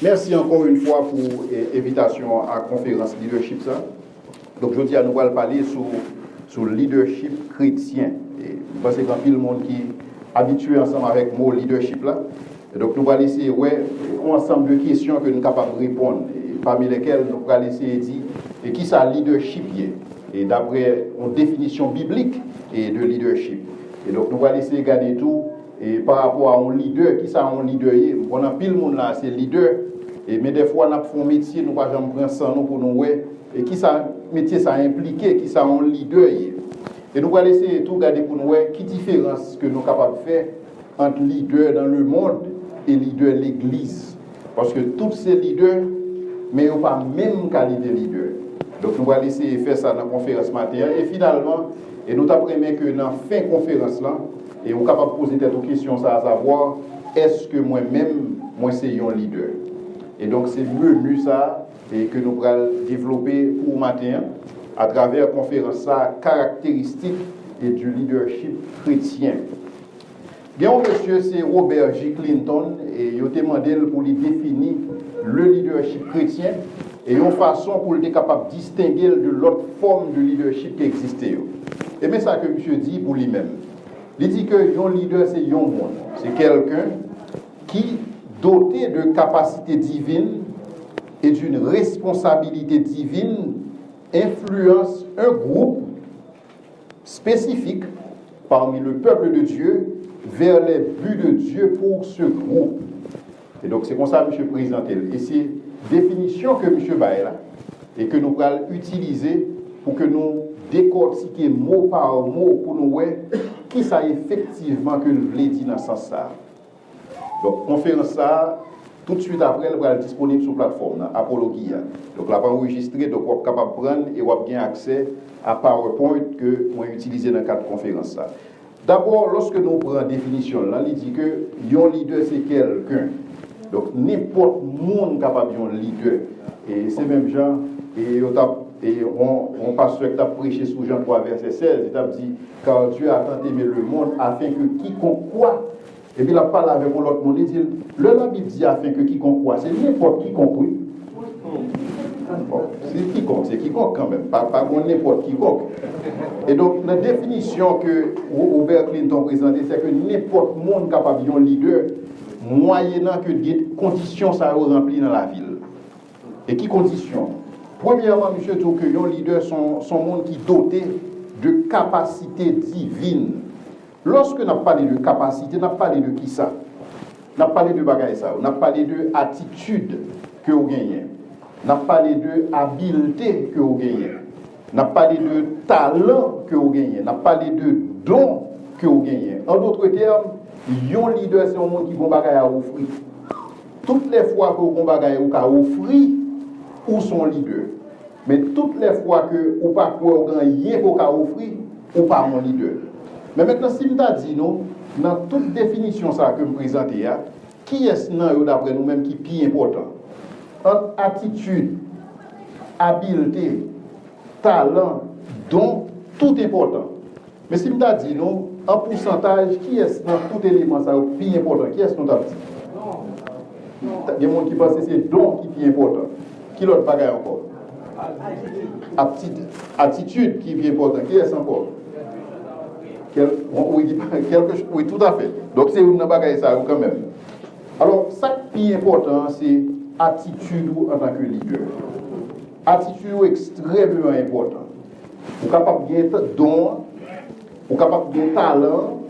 Merci encore une fois pour l'invitation à la conférence leadership. Ça. Donc, je dis à nous allons parler sur le leadership chrétien. Et parce que quand il y a le monde qui est habitué ensemble avec le mot leadership là. Et donc, nous allons essayer un ensemble de questions que nous sommes capables de répondre. Et parmi lesquelles nous allons essayer de dire et qui ça leadership est. Et d'après une définition biblique et de leadership. Et donc, nous allons essayer de garder tout. Et par rapport à un leader, qui ça un leader est? On a pile monde là, c'est leader. Mais des fois, on a fait un métier, nous ne pouvons pas prendre ça pour nous. Et qui ça métier ça impliqué, qui ça un leader est? Et nous allons essayer de tout regarder pour nous qui différence que nous sommes capables de faire entre leader dans le monde et leader de l'église. Parce que tous ces leaders, mais ils n'ont pas la même qualité de leader. Donc nous allons essayer de faire ça dans la conférence matin. Et finalement, et nous avons aimé que dans la fin de la conférence, là, et on est capable de poser des questions à savoir, est-ce que moi-même, moi c'est un leader? Et donc c'est mieux ça et que nous allons développer pour matin à travers la conférence ça, caractéristiques et du leadership chrétien. Bien, monsieur, c'est Robert J. Clinton et il a demandé pour lui définir le leadership chrétien et une façon pour être capable de distinguer de l'autre forme de leadership qui existait. Et c'est ça que monsieur dit pour lui-même. Il dit que un leader, c'est un monde. C'est quelqu'un qui, doté de capacités divines et d'une responsabilité divine, influence un groupe spécifique parmi le peuple de Dieu vers les buts de Dieu pour ce groupe. Et donc, c'est comme ça que M. présente. Et c'est définition que M. Baye là, et que nous allons utiliser pour que nous décortiquer mot par mot pour nous voir qui ça effectivement que nous voulons dire dans ce sens-là. Donc, conférence ça, tout de suite après, elle va être disponible sur la plateforme, Apologia. Donc, elle va enregistrer, donc on est capable de prendre et on a bien accès à PowerPoint que on a utilisé dans le cadre de conférence ça. D'abord, lorsque nous prenons la définition, là, il dit que un leader, c'est quelqu'un. Donc, n'importe monde capable d'un leader. Et c'est même genre, et on pasteur qui a prêché sous Jean 3, verset 16, il a dit, car Dieu a tant aimé le monde afin que quiconque croit. Et puis il a parlé avec l'autre monde, il dit, la Bible dit afin que quiconque croit, c'est n'importe qui compris. Bon, c'est quiconque quand même, pas n'importe quiconque. Et donc la définition que Robert Clinton présentait, c'est que n'importe monde capable d'un leader, moyennant que des conditions ça remplir dans la ville. Et qui conditions? Premièrement, monsieur, que un leader son monde qui est doté de capacités divines. Lorsque nous parlé de capacité, nous parlé de qui ça? Nous parlé de bagaille ça, nous parlé de attitude que vous gagnez. Nous parlé de habileté que vous gagnez. Nous parlé de talent que vous gagnez. Nous parlé de don que vous gagnez. En d'autres termes, un leader c'est un monde qui a bagaille à offrir. Toutes les fois que vous avez bagaille à offrir, ou son leader. Mais toutes les fois que ou pas quoi rien qu'on a offrir, ou pas mon leader. Mais maintenant si m'ta dit nous dans toute définition ça que me présenter qui est nan d'après nous-mêmes qui est plus important? Entre attitude, habileté, talent, don, tout important. Mais si m'ta dit nous en pourcentage qui est dans tout élément ça plus important? Qui est-ce qu'on t'a dit? Il y a des gens qui pensent que c'est don qui est plus important. Qui l'autre bagaille encore? Attitude qui est important. Qui est-ce encore? Oui, tout à fait. Donc c'est une bagaille ça quand même. Alors, ça qui est important, c'est attitude en tant que leader. Attitude extrêmement important. Vous êtes capable de gagner don, vous êtes capable de gagner talent,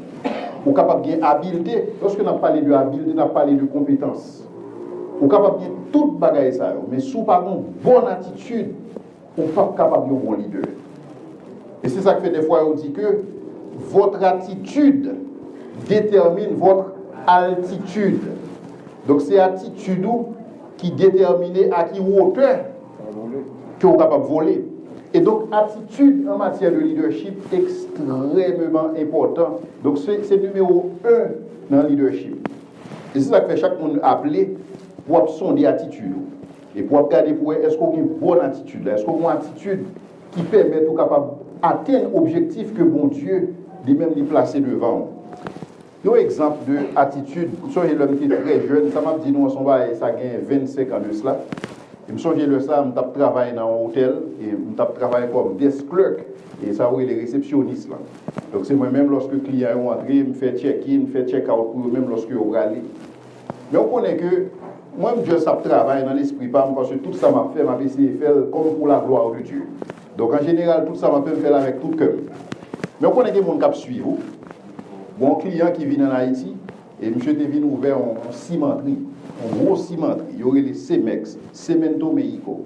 vous êtes capable de gagner habileté. Lorsque nous parlons de habileté, nous parlons de compétence. Vous êtes capable de gagner toute bagaille ça, mais si vous n'avez pas une bonne attitude, vous n'êtes pas capable de être un bon leader. Et c'est ça que fait des fois, on dit que votre attitude détermine votre altitude. Donc c'est l'attitude qui détermine à qui hauteur que vous êtes capable de voler. Et donc attitude en matière de leadership extrêmement important. Donc c'est numéro 1 dans le leadership. Et c'est ça que fait chaque monde appelé pour sonder attitude. Et pour regarder pour est-ce qu'on a une bonne attitude, est-ce qu'on a une attitude qui permet de capable atteindre l'objectif que bon Dieu lui-même lui placer devant. Un exemple de attitude, je suis l'homme qui est très jeune, ça m'a dit nous, ça a 25 ans de cela. Je me souviens de ça, je travaille dans un hôtel et je travaille comme desk clerk et ça oui les réceptionnistes là. Donc c'est moi-même lorsque les clients sont entrés, je fais check-in, je fais check-out pour eux-mêmes lorsque ils aller. Mais on connaît que moi je travaille dans l'esprit parce que tout ça m'a fait, m'a essayé de faire comme pour la gloire de Dieu. Donc en général tout ça m'a fait faire avec tout cœur. Mais on connaît que mon cap suivre. Bon client qui vient en Haïti et monsieur devine ouvert en cimenterie, en gros cimenterie, il y aurait les Cemex, Cemento Mexico.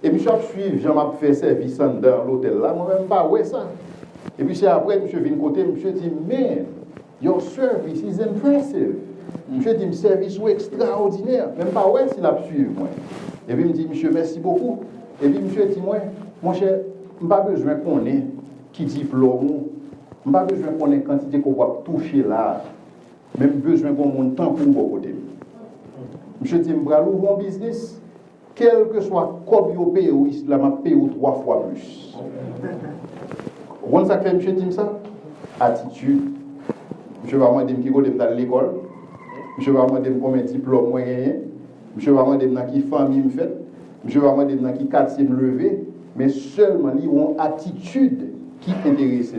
Et monsieur a suivi, j'en fait service dans l'hôtel là, moi-même pas ouais ça. Et puis c'est après monsieur vient côté, monsieur dit man, your service is impressive. Monsieur dit service extraordinaire, même pas ouais s'il a suivi moi. Et puis il me dit monsieur merci beaucoup. Et puis monsieur dit moi mon cher, pas besoin qu'on ait qui diplôme. Je n'ai pas besoin qu'on ait quantité qu'on va toucher là. Même besoin qu'on ait mon temps pour vous côté. Je dis, je vais ouvrir un business, quel que soit comme vous payez, je vais payer 3 fois plus. Vous savez ce que je dis ça? Attitude. Je vais demander qui est dans l'école. Je vais demander combien de diplômes moi j'ai. Je vais demander qui famille me fait. Je vais demander qui quartier me lever. Mais seulement, ils ont une attitude qui intéresse.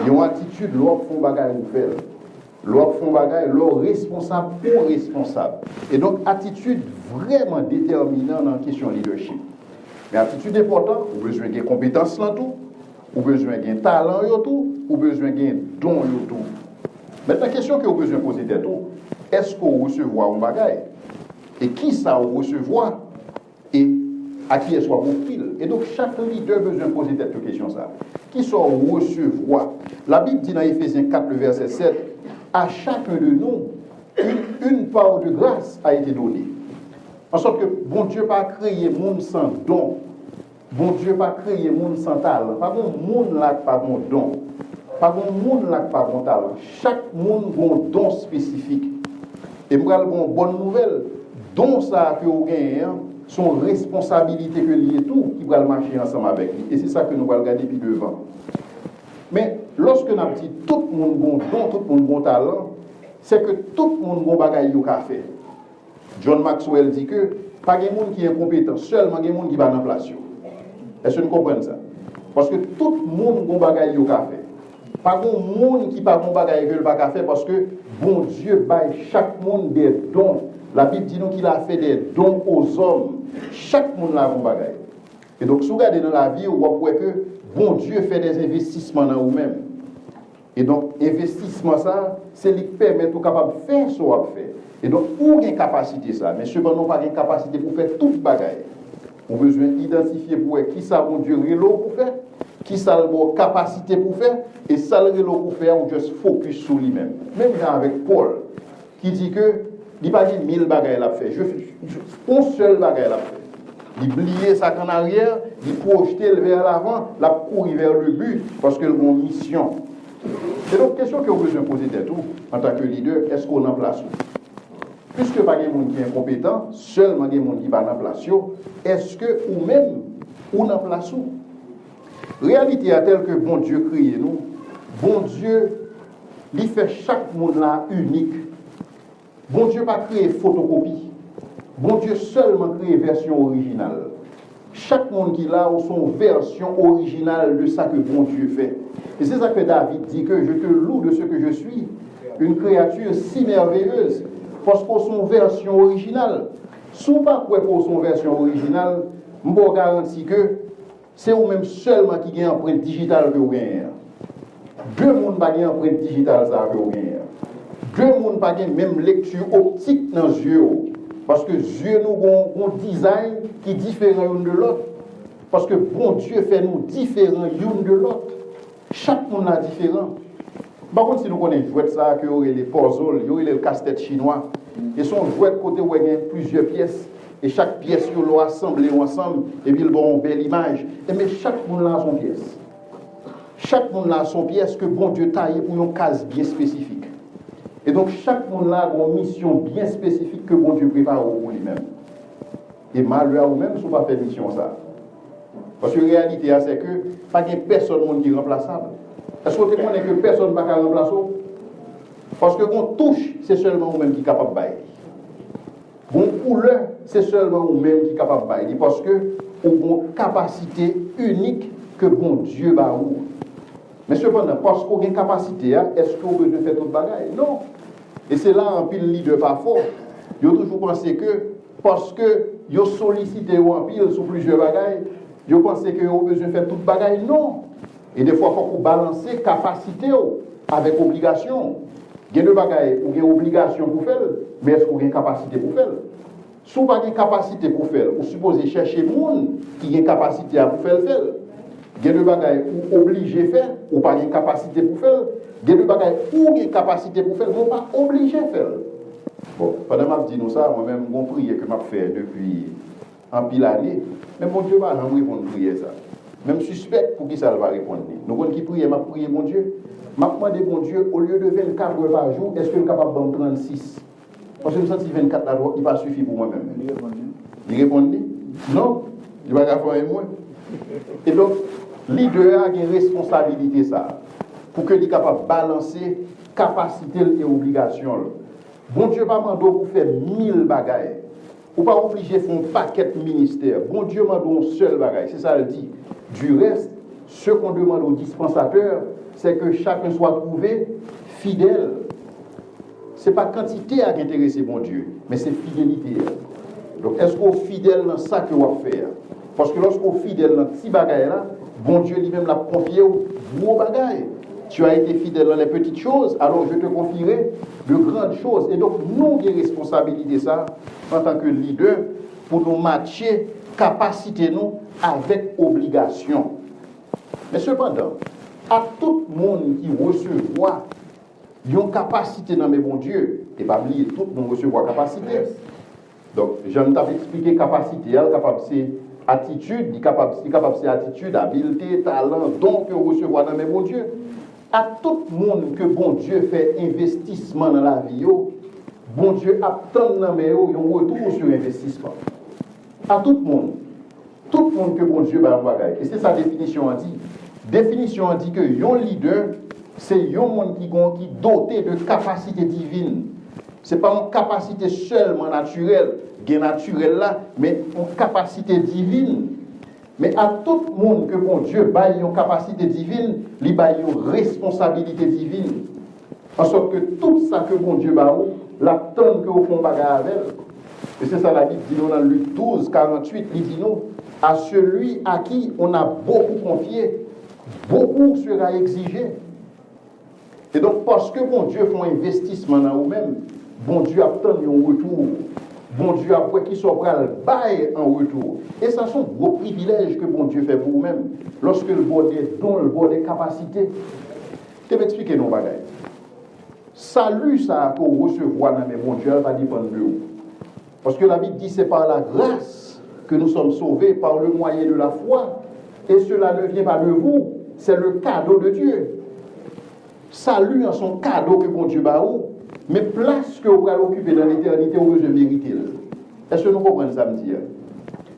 Ils ont une attitude, l'autre font bagaille ou faire. L'autre font bagaille, l'autre responsable ou responsable. Et donc, attitude vraiment déterminante dans la question leadership. Mais attitude importante, vous avez besoin de compétences dans tout, vous avez besoin de talent dans tout, vous avez besoin de don dans tout. Maintenant, la question que vous avez besoin de poser, c'est tout. Est-ce que vous recevez un bagaille? Et qui ça vous recevoir? Et à qui est-ce que vous file? Et donc, chaque leader a besoin de poser cette question. Qui sont recevoir? La Bible dit dans Éphésiens 4, le verset 7, à chacun de nous, une part de grâce a été donnée. En sorte que bon Dieu n'a pas créé le monde sans don. Bon Dieu n'a pas créé le monde sans talent. Pas bon monde là pas bon don. Pas bon monde là pas bon talent. Chaque monde a un don spécifique. Et moi, une bonne nouvelle, don ça que vous gagnez, son responsabilité que lié tout qui va marcher ensemble avec lui. Et c'est ça que nous allons regarder depuis devant. Mais lorsque nous avons dit tout le monde bon don, tout le monde bon talent, c'est que tout le monde bon bagaille qu'a fait. John Maxwell dit que pas de monde qui est incompétent, seulement des monde qui va dans place. Est-ce que vous comprenez ça? Parce que tout le monde bon bagaille qu'a fait. Pas de monde qui pas bon bagaille que pas faire parce que bon Dieu baille chaque monde des dons. La Bible dit nous qu'il a fait des dons aux hommes. Chaque monde a un bagaille. Et donc, si vous regardez dans la vie, vous voyez que bon Dieu fait des investissements dans vous-même. Et donc, investissement, ça, c'est ce qui permet de capable de faire ce qu'on a fait. Et donc, vous avez une capacité, ça. Mais cependant, pas une capacité pour faire tout le bagaille. On a besoin d'identifier pour qui ça, bon Dieu, rélo pour faire, qui ça, bon capacité pour faire, et ça, le rélo pour faire, on juste focus sur lui-même. Même avec Paul, qui dit que il n'a pas dit 1000 bagailles à faire. Un seul bagaille à faire. Il plier ça en arrière, il projeter vers l'avant, la courir vers le but, parce qu'il a une mission. C'est donc question que vous besoin de poser tout en tant que leader, est-ce qu'on en place? Puisque pas de monde qui est incompétent, seulement des monde qui va en place, est-ce que ou même on en place? Réalité est telle que bon Dieu crée nous, bon Dieu, il fait chaque monde là unique. Bon Dieu pas créé photocopie. Bon Dieu seulement créé version originale. Chaque monde qui a son version originale de ça que bon Dieu fait. Et c'est ça que David dit que je te loue de ce que je suis, une créature si merveilleuse, parce qu'on son version originale. Si on pas quoi pour son version originale, je vous garantis que c'est vous-même seulement qui gagne empreinte digitale que vous gagnez. Deux mondes pas gagne empreinte digitale ça que vous gagnez. Deux mondes pas gagne même lecture optique dans les yeux. Parce que Dieu nous a un design qui est différent l'un de l'autre. Parce que bon Dieu fait nous différents l'un de l'autre. Chaque monde est différent. Par contre, si nous connaissons jouet ça, que les puzzles, il y aurait le casse-tête chinois. Et son jouet côté où il y a plusieurs pièces. Et chaque pièce, ils l'ont assemblé ensemble. Et puis, ils ont une belle image. Et mais chaque monde a son pièce. Chaque monde a son pièce que bon Dieu taille pour une case bien spécifique. Et donc, chaque monde a une mission bien spécifique que bon Dieu prépare pour lui-même. Et malheur à vous-même, si vous ne faites pas mission ça. Parce que la réalité, c'est que pas de personne qui est remplaçable. Est-ce que vous connaissez que personne ne va remplacer? Parce que qu'on touche, c'est seulement vous-même qui est capable de bailler. Bon couleur, c'est seulement vous-même qui est capable de bailler. Parce que vous avez une capacité unique que bon Dieu va vous. Mais cependant, parce qu'on a une capacité, est-ce que vous besoin de faire toute bagaille? Non. Et c'est là un pile leader pas fort. Ils ont toujours pensé que, parce que ils ont sollicité un pile sur plusieurs bagailles, ils ont pensé qu'ils ont besoin de faire toute bagaille. Non. Et des fois, il faut balancer capacité avec obligation. Il y a deux bagailles où il y a obligation pour faire, mais est-ce qu'il y a une capacité pour faire? Si vous n'avez pas de capacité pour faire, vous supposez chercher des gens qui ont une capacité à faire. Il y a deux bagailles où obligé de faire, ou pas une capacité pour faire. Il y a deux bagailles où il y a une capacité pour faire, mais pas obligé de faire. Bon, pendant que je dis ça, moi-même, mon prière que je fais depuis un pile d'années, mais mon Dieu va jamais répondre à prière ça. Même suspect pour qui ça va répondre. Nous avons qui prie, m'a prié mon Dieu. M'a demandé mon Dieu, au lieu de 24 heures par jour, est-ce que je suis capable de 36? Parce que je me sens que 24 là, il va suffire pour moi-même. Il répond? Non, il va faire un moins. Et donc, leader a une responsabilité ça, pour qu'il soit capable de balancer capacité et obligation. Bon Dieu va demander pour faire 1000 bagailles. Ou pas obligé de faire un paquet de ministères. Bon Dieu m'a donné un seul bagaille. C'est ça, elle dit. Du reste, ce qu'on demande aux dispensateurs, c'est que chacun soit trouvé fidèle. Ce n'est pas quantité à intéresser mon Dieu, mais c'est fidélité. Donc, est-ce qu'on est fidèle dans ça que vous faites? Parce que lorsqu'on est fidèle dans ces bagailles-là, bon Dieu lui-même l'a confié aux gros bagailles. Tu as été fidèle dans les petites choses, alors je te confierai de grandes choses. Et donc, nous avons une responsabilité ça, en tant que leader, pour nous matcher capacité nous avec obligation. Mais cependant, à tout le monde qui recevoir une capacité dans mes bons Dieu, et pas oublier, tout le monde recevoir capacité. Donc, je t'avais expliqué capacité, capable c'est attitude, capable c'est attitude, habileté, talent, don que recevoir dans mes bons Dieu. À tout le monde que bon Dieu fait investissement dans la vie, bon Dieu attend dans mes un retour sur investissement. À tout le monde que bon Dieu va envoyer. Et c'est sa définition dit. Définition dit que un leader, c'est un monde qui est doté de capacités divines. Ce n'est pas une capacité seulement naturelle, là, mais une capacité divine. Mais à tout le monde que bon Dieu baille une capacité divine, il baille une responsabilité divine. En sorte que tout ça que bon Dieu baille, l'attend que vous font bagarre avec. Et c'est ça la Bible dit nous dans Luc 12, 48, il dit nous, à celui à qui on a beaucoup confié, beaucoup sera exigé. Et donc parce que bon Dieu fait un investissement dans vous-même, bon Dieu attend un retour. Bon Dieu après qui soit prêt à le bail en retour. Et ça sont gros privilèges que bon Dieu fait pour vous-même. Lorsque le bon des dons, le bon des capacités. Je vais expliquer nos bagailles. Salut ça pour recevoir dans mes bons Dieu, va dépendre de vous. Parce que la Bible dit c'est par la grâce que nous sommes sauvés, par le moyen de la foi. Et cela ne vient pas de vous, c'est le cadeau de Dieu. Salut en son cadeau que bon Dieu va vous. Mais place que vous allez occuper dans l'éternité, vous devez mériter. Est-ce que nous comprenons ça me dire?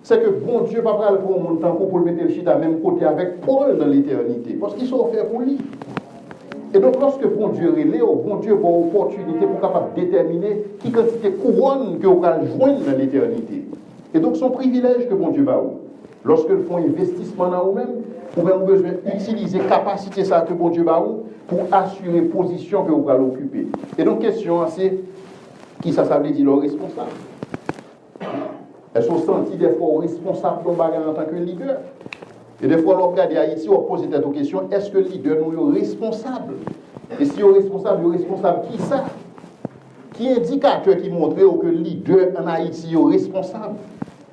C'est que bon Dieu va pas pour mon temps pour le mettre le chita à même côté avec Paul dans l'éternité. Parce qu'ils sont offerts pour lui. Et donc lorsque bon Dieu relève, bon Dieu a une opportunité pour capable déterminer qui quantité couronne que vous allez joindre dans l'éternité. Et donc son privilège que bon Dieu va vous. Lorsque vous font investissement dans vous-même, vous avez besoin d'utiliser capacité ça que bon Dieu va vous pour assurer position que vous allez occuper. Et donc, question, c'est qui ça veut dire le responsable? Est-ce qu'on sentit des fois responsable en tant que leader? Et des fois, on regarde Haïti, on pose cette question, est-ce que le leader nous est responsable? Et si on est responsable qui ça? Qui indicateur qui montre que le leader en Haïti est responsable?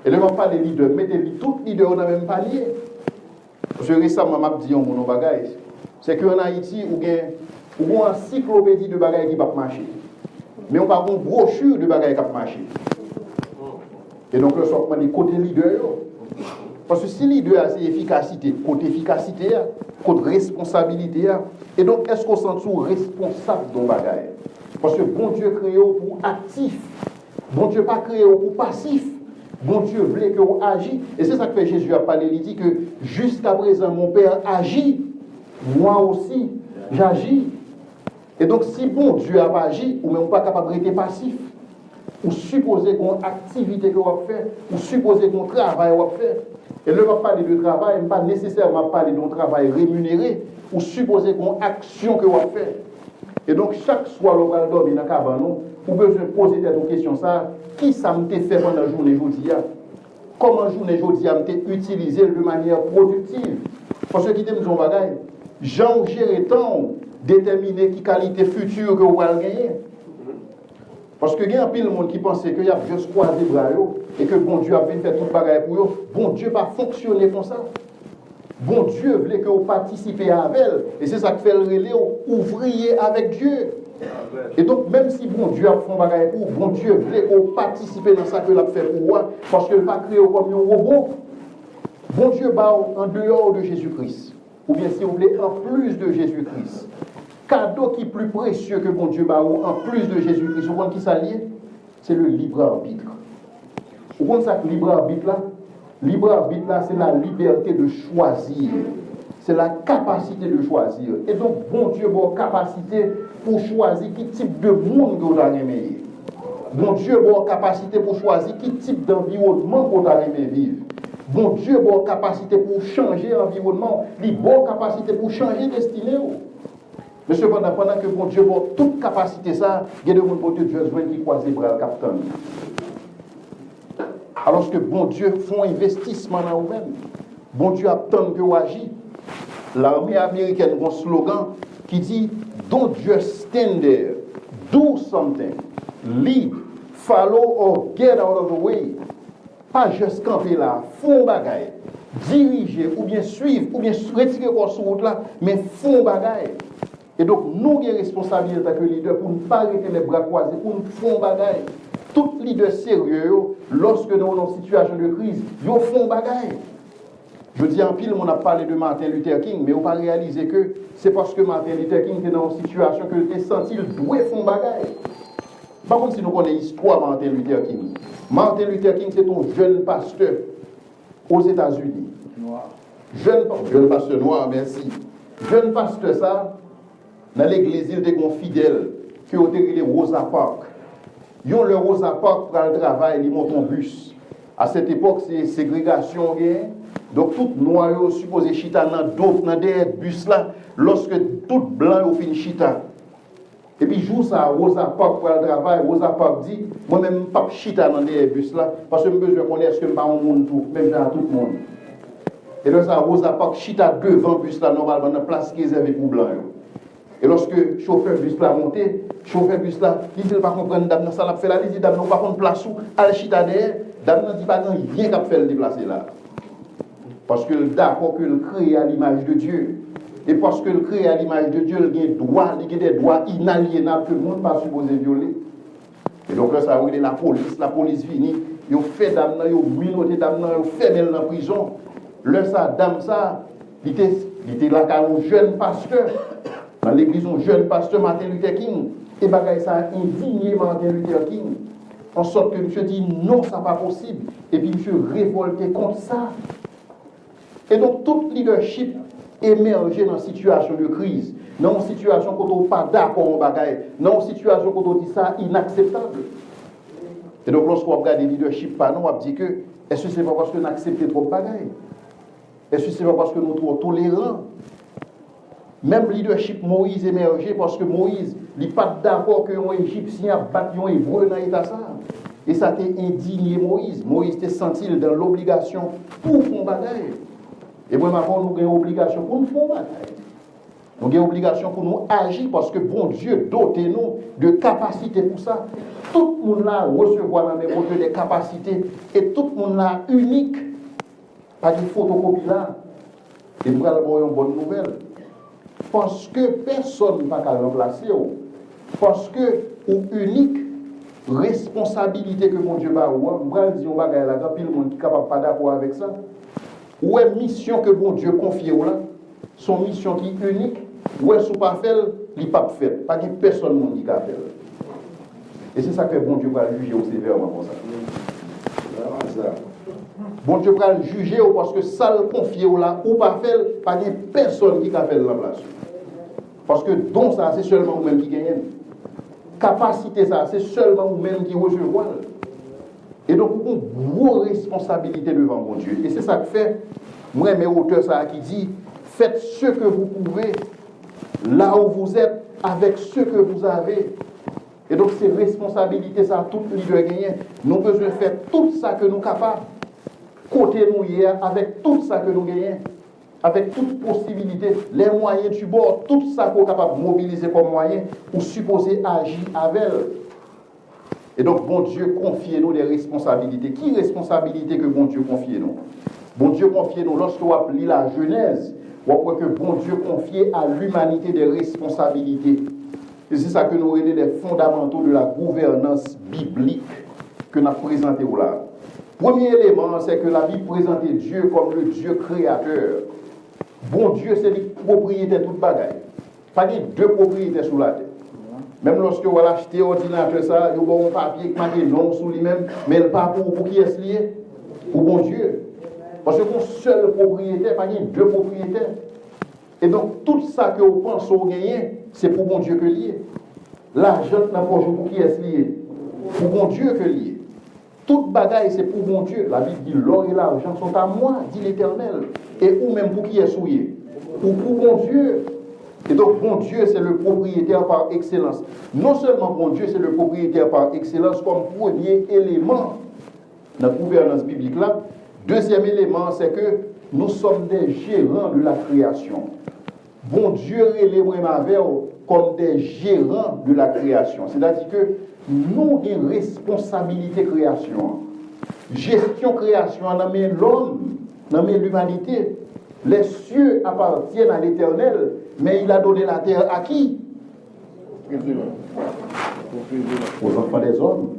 Et là, on parle de leader, mettez tout leader dans le même palier. Parce que récemment, je dit mon bagage. C'est qu'en Haïti, on a une encyclopédie de bagages qui ne peuvent pas marcher. Mais on a une brochure de bagages qui peuvent marcher. Et donc, là, on dit côté leader. Parce que si leader, c'est efficacité, côté responsabilité. Et donc, est-ce qu'on s'en trouve responsable dans le bagage? Parce que bon Dieu crée pour actif. Bon Dieu pas créé pour passif. Bon Dieu voulait que vous agisse. Et c'est ça que Jésus a parlé. Il dit que jusqu'à présent, mon Père agit. Moi aussi, j'agis. Et donc, si bon Dieu a pas agi, ou même pas capable d'être passif, ou supposer qu'on activité que vous fait, ou supposer qu'on travail vous fait. Et ne va pas parler de travail, pas nécessairement parler d'un travail rémunéré, ou supposer qu'on action que vous fait. Et donc, chaque soir, l'on va dormir dans le cabanon, vous besoin poser cette question ça, qui ça m'a fait pendant la journée aujourd'hui? Comment la journée aujourd'hui a été utilisée de manière productive? Parce que qui t'aime son bagage, Jean gérer temps, déterminer qui qualité future que vous allez gagner. Parce que il y a un pile de monde qui pensait qu'il y a juste croisé bras et que bon Dieu a fait faire tout le bagage pour eux. Bon Dieu va fonctionner comme ça. Bon Dieu voulait que vous participiez avec elle. Et c'est ça qui fait le relais, ouvrier avec Dieu. Et donc, même si bon Dieu a fait un bagage pour vous, bon Dieu voulait que vous participiez dans ça que l'a fait pour vous, parce qu'il va créer comme un robot. Bon Dieu va en dehors de Jésus-Christ. Ou bien si vous voulez, en plus de Jésus-Christ. Cadeau qui est plus précieux que bon Dieu va en plus de Jésus-Christ. Vous comprenez qui ça lié? C'est le libre arbitre. Vous comprenez ça que libre arbitre là? Libre arbitre là, c'est la liberté de choisir. C'est la capacité de choisir. Et donc, bon Dieu a une capacité pour choisir quel type de monde vous allez aimer. Bon Dieu a une capacité pour choisir quel type d'environnement vous allez aimer vivre. Bon Dieu a une capacité pour changer l'environnement. Il a une capacité pour changer destinée. Mais cependant, pendant que bon Dieu a toute capacité ça, il y a des gens qui Dieu qui croisent les bras le capitaine. Alors que bon Dieu fait un investissement dans vous-même. Bon Dieu attend que vous agissez. L'armée américaine a un slogan qui dit Don't just stand there, do something, lead, follow or get out of the way. Pas juste camper là, font bagaille, diriger ou bien suivre ou bien retirer quoi sur route là, mais font bagaille. Et donc nous avons responsabilité en tant que leader pour ne pas arrêter les bras croisés, pour nous faire bagaille. Tout leader sérieux, lorsque nous sommes en situation de crise, ils font bagaille. Je dis en pile, on a parlé de Martin Luther King, mais on n'a pas réalisé que c'est parce que Martin Luther King était dans une situation que il senti qu'il doit faire bagaille. Par contre, si nous connaissons l'histoire de Martin Luther King, Martin Luther King, c'est un jeune pasteur aux États-Unis. Noir. Jeune pasteur noir, merci. Jeune pasteur, ça, dans l'église, il était un fidèle qui a été Rosa Parks. Ils ont le Rosa Parks pour le travail, ils montent un bus. À cette époque, c'est ségrégation. Donc, tout noir supposé chita dans des bus là, lorsque tout blanc au fin chita. Et puis, joue ça, Rosa Parks pour le travail. Rosa Parks dit, moi-même, pas chita dans des bus là, parce que je veux connaître ce que je pas au monde tout, même dans tout le monde. Et là, ça, Rosa Parks chita devant le bus là, normalement, dans la place réservée pour blanc. Et lorsque le chauffeur bus là monté, chauffeur bus là, il ne pas comprendre dame ça l'a fait là, il dit dame non pas contre place où à chita derrière, dame ne dit pas non, rien qu'à faire le déplacer là. Parce que d'accord que le crée à l'image de Dieu. Et parce que le crée à l'image de Dieu, il a des droits inaliénables que le monde pas supposé violer. Et donc là ça oui la police vient, il fait dame là, il minoté dame là, il fermé dans la prison. Là ça dame ça, il était là comme un jeune pasteur. Dans l'église, un jeune pasteur Martin Luther King, et bagaille ça a indigné Martin Luther King, en sorte que monsieur dit non, ça n'est pas possible, et puis monsieur révolté contre ça. Et donc, tout leadership émerge dans une situation de crise, dans une situation quand on n'est pas d'accord en bagaille, dans une situation quand on dit ça inacceptable. Et donc, lorsqu'on regarde le leadership, on va dire que est-ce que ce n'est pas parce qu'on accepte trop de bagaille? Est-ce que ce n'est pas parce que nous sommes tolérants? Même leadership Moïse émergé parce que Moïse n'est pas d'accord qu'un Égyptien batte un Hébreu dans l'État ça. Et ça t'a indigné Moïse. Moïse t'est senti dans l'obligation pour faire bagaille. Et moi, maintenant, nous avons une obligation pour nous faire bagaille. Nous avons une obligation pour nous agir parce que bon Dieu dote nous de capacités pour ça. Tout le monde là recevoir dans mes mots des capacités et tout le monde là unique. Pas de photocopie là. Et nous allons une bonne nouvelle. Parce que personne ne peut pas remplacer. Parce que ou unique responsabilité que mon Dieu va avoir, je vais dire là, il y a le monde qui n'est capable pas d'accord avec ça. Ou est mission que mon Dieu confie là, son mission qui est unique, ou est-ce pas fait, il n'est pas fait. Pas que personne ne dit qu'à faire. Et c'est ça que bon Dieu va juger au sévèrement comme ça. Bon Dieu va juger parce que ça le confie là, ou pas fait, pas que personne qui a fait la place. Parce que don ça, c'est seulement vous-même qui gagnez. Capacité ça, c'est seulement vous-même qui recevez. Et donc, vous avez une grosse responsabilité devant mon Dieu. Et c'est ça que fait, moi, mes auteurs, ça qui dit, faites ce que vous pouvez, là où vous êtes, avec ce que vous avez. Et donc, c'est responsabilité, ça, tout leader gagné. Nous devons faire tout ça que nous sommes capables. Côté nous hier, avec tout ça que nous gagnons. Avec toute possibilité, les moyens du bord, tout ça qu'on est capable de mobiliser comme moyen, pour supposer agir avec elle. Et donc, bon Dieu, confiez-nous des responsabilités. Qui responsabilité que bon Dieu confie-nous? Bon Dieu confie-nous, lorsque vous appelez la Genèse, vous voyez que bon Dieu confie à l'humanité des responsabilités. Et c'est ça que nous avons les fondamentaux de la gouvernance biblique que nous avons présenté là. Premier élément, c'est que la Bible présente Dieu comme le Dieu créateur. Bon Dieu, c'est le propriétaire de toute bagaille. Pas de deux propriétaires sous la terre. Même lorsque vous achetez un ordinateur, ça, vous avez un papier qui marque non sous lui-même, mais pas pour qui est lié? Pour bon Dieu. Parce que pour seul propriétaire, pas de deux propriétaires. Et donc, tout ça que vous pensez au gagner, c'est pour bon Dieu que lié. L'argent n'a pas pour qui est lié? Pour bon Dieu que lié. Toute bagaille, c'est pour mon Dieu. La Bible dit l'or et l'argent sont à moi, dit l'Éternel. Et ou même pour qui est souillé? Ou pour mon Dieu. Et donc, bon Dieu, c'est le propriétaire par excellence. Non seulement bon Dieu, c'est le propriétaire par excellence comme premier élément dans la gouvernance biblique là. Deuxième élément, c'est que nous sommes des gérants de la création. Bon Dieu relève comme des gérants de la création. C'est-à-dire que nous avons une responsabilité création. Gestion création, on a mis l'homme, on a mis l'humanité. Les cieux appartiennent à l'Éternel, mais il a donné la terre à qui? Aux enfants des hommes.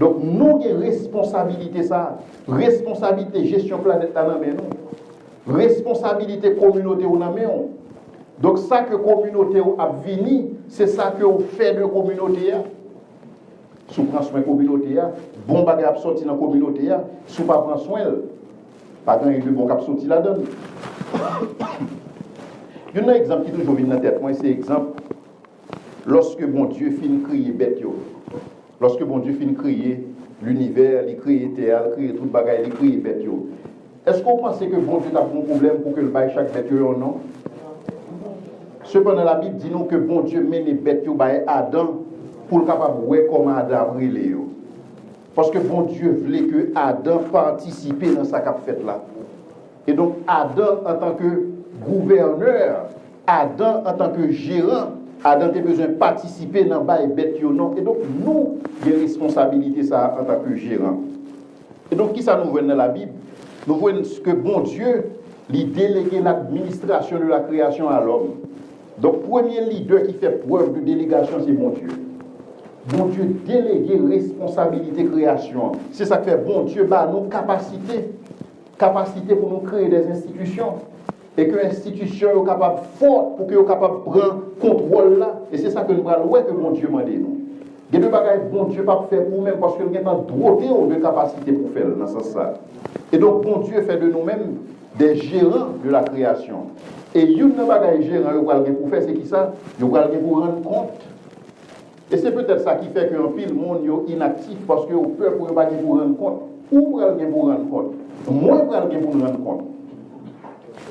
Donc nous avons une responsabilité ça. Responsabilité gestion planète dans nous. Responsabilité communauté dans nous. Donc ça que communauté a venu, c'est ça que vous faites de communauté. Si vous prenez soin de la communauté, bon bagage sorti dans la communauté, si vous ne prenez pas soin, pas de bon cap sorti là-dedans. Il y a un exemple qui toujours vient dans la tête. Moi, c'est l'exemple lorsque bon Dieu finit de créer bête. Lorsque bon Dieu finit de créer l'univers, il crée la terre, il crée tout le bagage, il crée bête. Est-ce qu'on pense que bon Dieu a un problème pour que le bail chaque bête ou non? Cependant, la Bible dit nous que bon Dieu met les bêtes au bail Adam pour le capable de voir comment Adam brûle. Parce que bon Dieu voulait que Adam participe dans sa fête là. Et donc, Adam en tant que gouverneur, Adam en tant que gérant, Adam a besoin de participer dans le bête. Et donc, nous, il y a une responsabilité ça en tant que gérant. Et donc, qui ça nous voit dans la Bible? Nous voyons que bon Dieu, il délégué l'administration de la création à l'homme. Donc, premier leader qui fait preuve de délégation, c'est bon Dieu. Bon Dieu délégué responsabilité création. C'est ça que fait bon Dieu, nos capacités. Capacité pour nous créer des institutions. Et que l'institution est capable forte pour que soit capable de prendre contrôle là. Et c'est ça que nous allons voir que bon Dieu m'a dit nous. Il y a deux bagages bon Dieu pas faire pour nous-mêmes parce que nous avons droit de capacité pour faire dans ce sens. Et donc bon Dieu fait de nous-mêmes des gérants de la création. Et une bagaille gérant pour faire c'est qui ça? Nous allons pour rendre compte. Et c'est peut-être ça qui fait qu'un pile monde est inactif parce que vous peur pour pas pour rendre compte. Ou pour rendre compte. Moi pour nous rendre compte.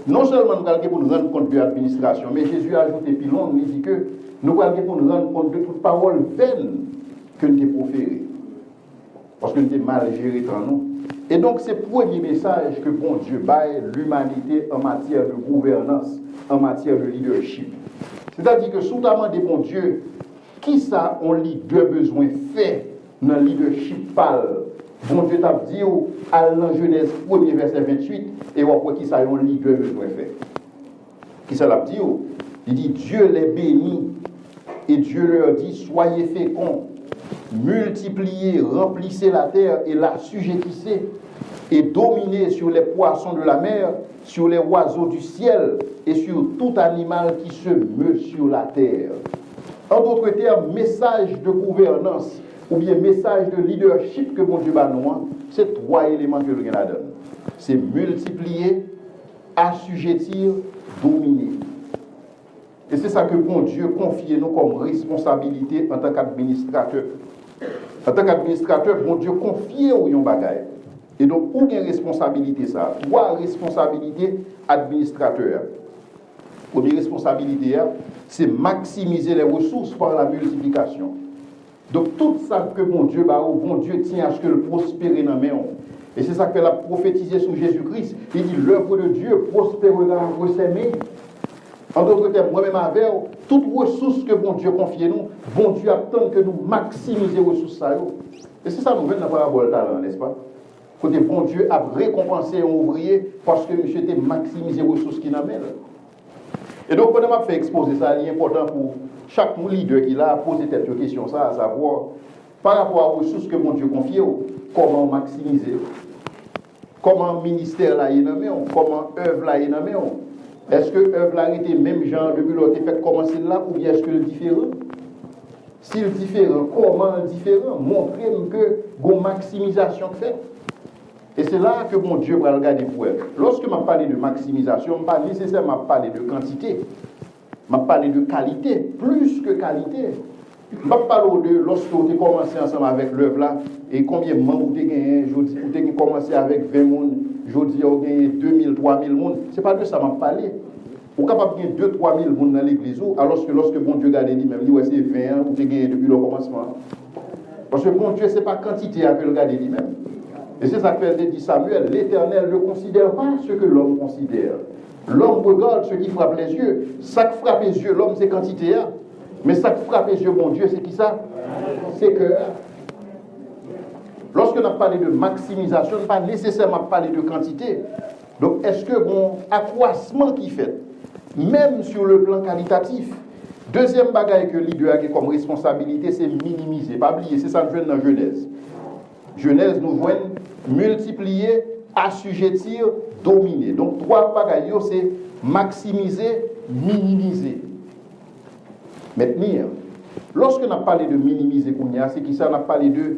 Non seulement nous allons pour nous rendre compte de l'administration, mais Jésus a ajouté plus long, il dit que nous allons pour nous rendre compte de toute parole vaine que nous avons proférée. Parce que nous avons mal géré entre nous. Et donc c'est le premier message que bon Dieu baille l'humanité en matière de gouvernance, en matière de leadership. C'est-à-dire que sous la main de bon Dieu, qui ça on lit deux besoins faits dans le leadership pâle? Bon Dieu t'a dit à la Genèse 1er verset 28 et on voit qui ça on lit deux besoins faits. Qui ça l'a dit? Il dit Dieu les bénit et Dieu leur dit soyez féconds, multipliez, remplissez la terre et l'assujettissez et dominez sur les poissons de la mer, sur les oiseaux du ciel et sur tout animal qui se meut sur la terre. En d'autres termes, message de gouvernance ou bien message de leadership que bon Dieu va nous, c'est trois éléments que le Canada donne. C'est multiplier, assujettir, dominer. Et c'est ça que bon Dieu confie nous comme responsabilité en tant qu'administrateur. En tant qu'administrateur, bon Dieu confie au yon bagay. Et donc, où est responsabilité ça? Trois responsabilités administrateurs. Première responsabilité, c'est maximiser les ressources par la multiplication. Donc, tout ça que bon Dieu tient à ce que le prospère dans mes mains. Et c'est ça que l'a prophétisé sur Jésus-Christ. Il dit, l'œuvre de Dieu prospérera entre ses mains. En d'autres termes, moi-même avec toute ressource que bon Dieu confie nous, bon Dieu attend que nous maximisions les ressources. Et c'est ça nous venons d'avoir un talent, n'est-ce pas? Côté bon Dieu a récompensé un ouvrier parce que monsieur était maximisé les ressources qu'il a. Et donc, quand on a fait exposer ça, il est important pour chaque leader qui a posé cette question, ça, à savoir, par rapport aux ressources que mon Dieu confie, comment maximiser, comment le ministère là est nommé, comment l'œuvre là est nommé. Est-ce que l'œuvre là était même genre depuis l'autre fait commencer là, ou bien est-ce que le différent? Si le différent, comment le différent? Montrer que une maximisation fait. Et c'est là que mon Dieu va regarder pour elle. Lorsque je parle de maximisation, je ne parle pas nécessairement parler de quantité. Je parle de qualité, plus que qualité. Je parle de lorsque tu as commencé ensemble avec l'œuvre là, et combien de membres tu as gagné, tu as commencé avec 20 personnes, je dis tu as gagné 2000, 3000 personnes. Ce n'est pas de ça que je parle. Vous êtes capable de gagner 2 3 000 personnes dans l'église, alors que lorsque bon Dieu regarde lui-même, il dit c'est 20 ans, tu as gagné depuis le commencement. Parce que bon Dieu, ce n'est pas quantité à regarder lui-même. Et c'est ça que dit Samuel, l'Éternel ne considère pas ce que l'homme considère. L'homme regarde ce qui frappe les yeux. Ça qui frappe les yeux, l'homme, c'est quantité. Mais ça qui frappe les yeux, mon Dieu, c'est qui ça? C'est que lorsque on a parlé de maximisation, on n'a pas nécessairement parlé de quantité. Donc, est-ce que bon accroissement qui fait, même sur le plan qualitatif, deuxième bagaille que leader a comme responsabilité, c'est minimiser. Pas oublier, c'est ça que nous voyons dans Genèse. Genèse nous voit multiplier, assujettir, dominer. Donc, trois bagailles, c'est maximiser, minimiser. Maintenant, lorsque on a parlé de minimiser, c'est qui ça? On a parlé de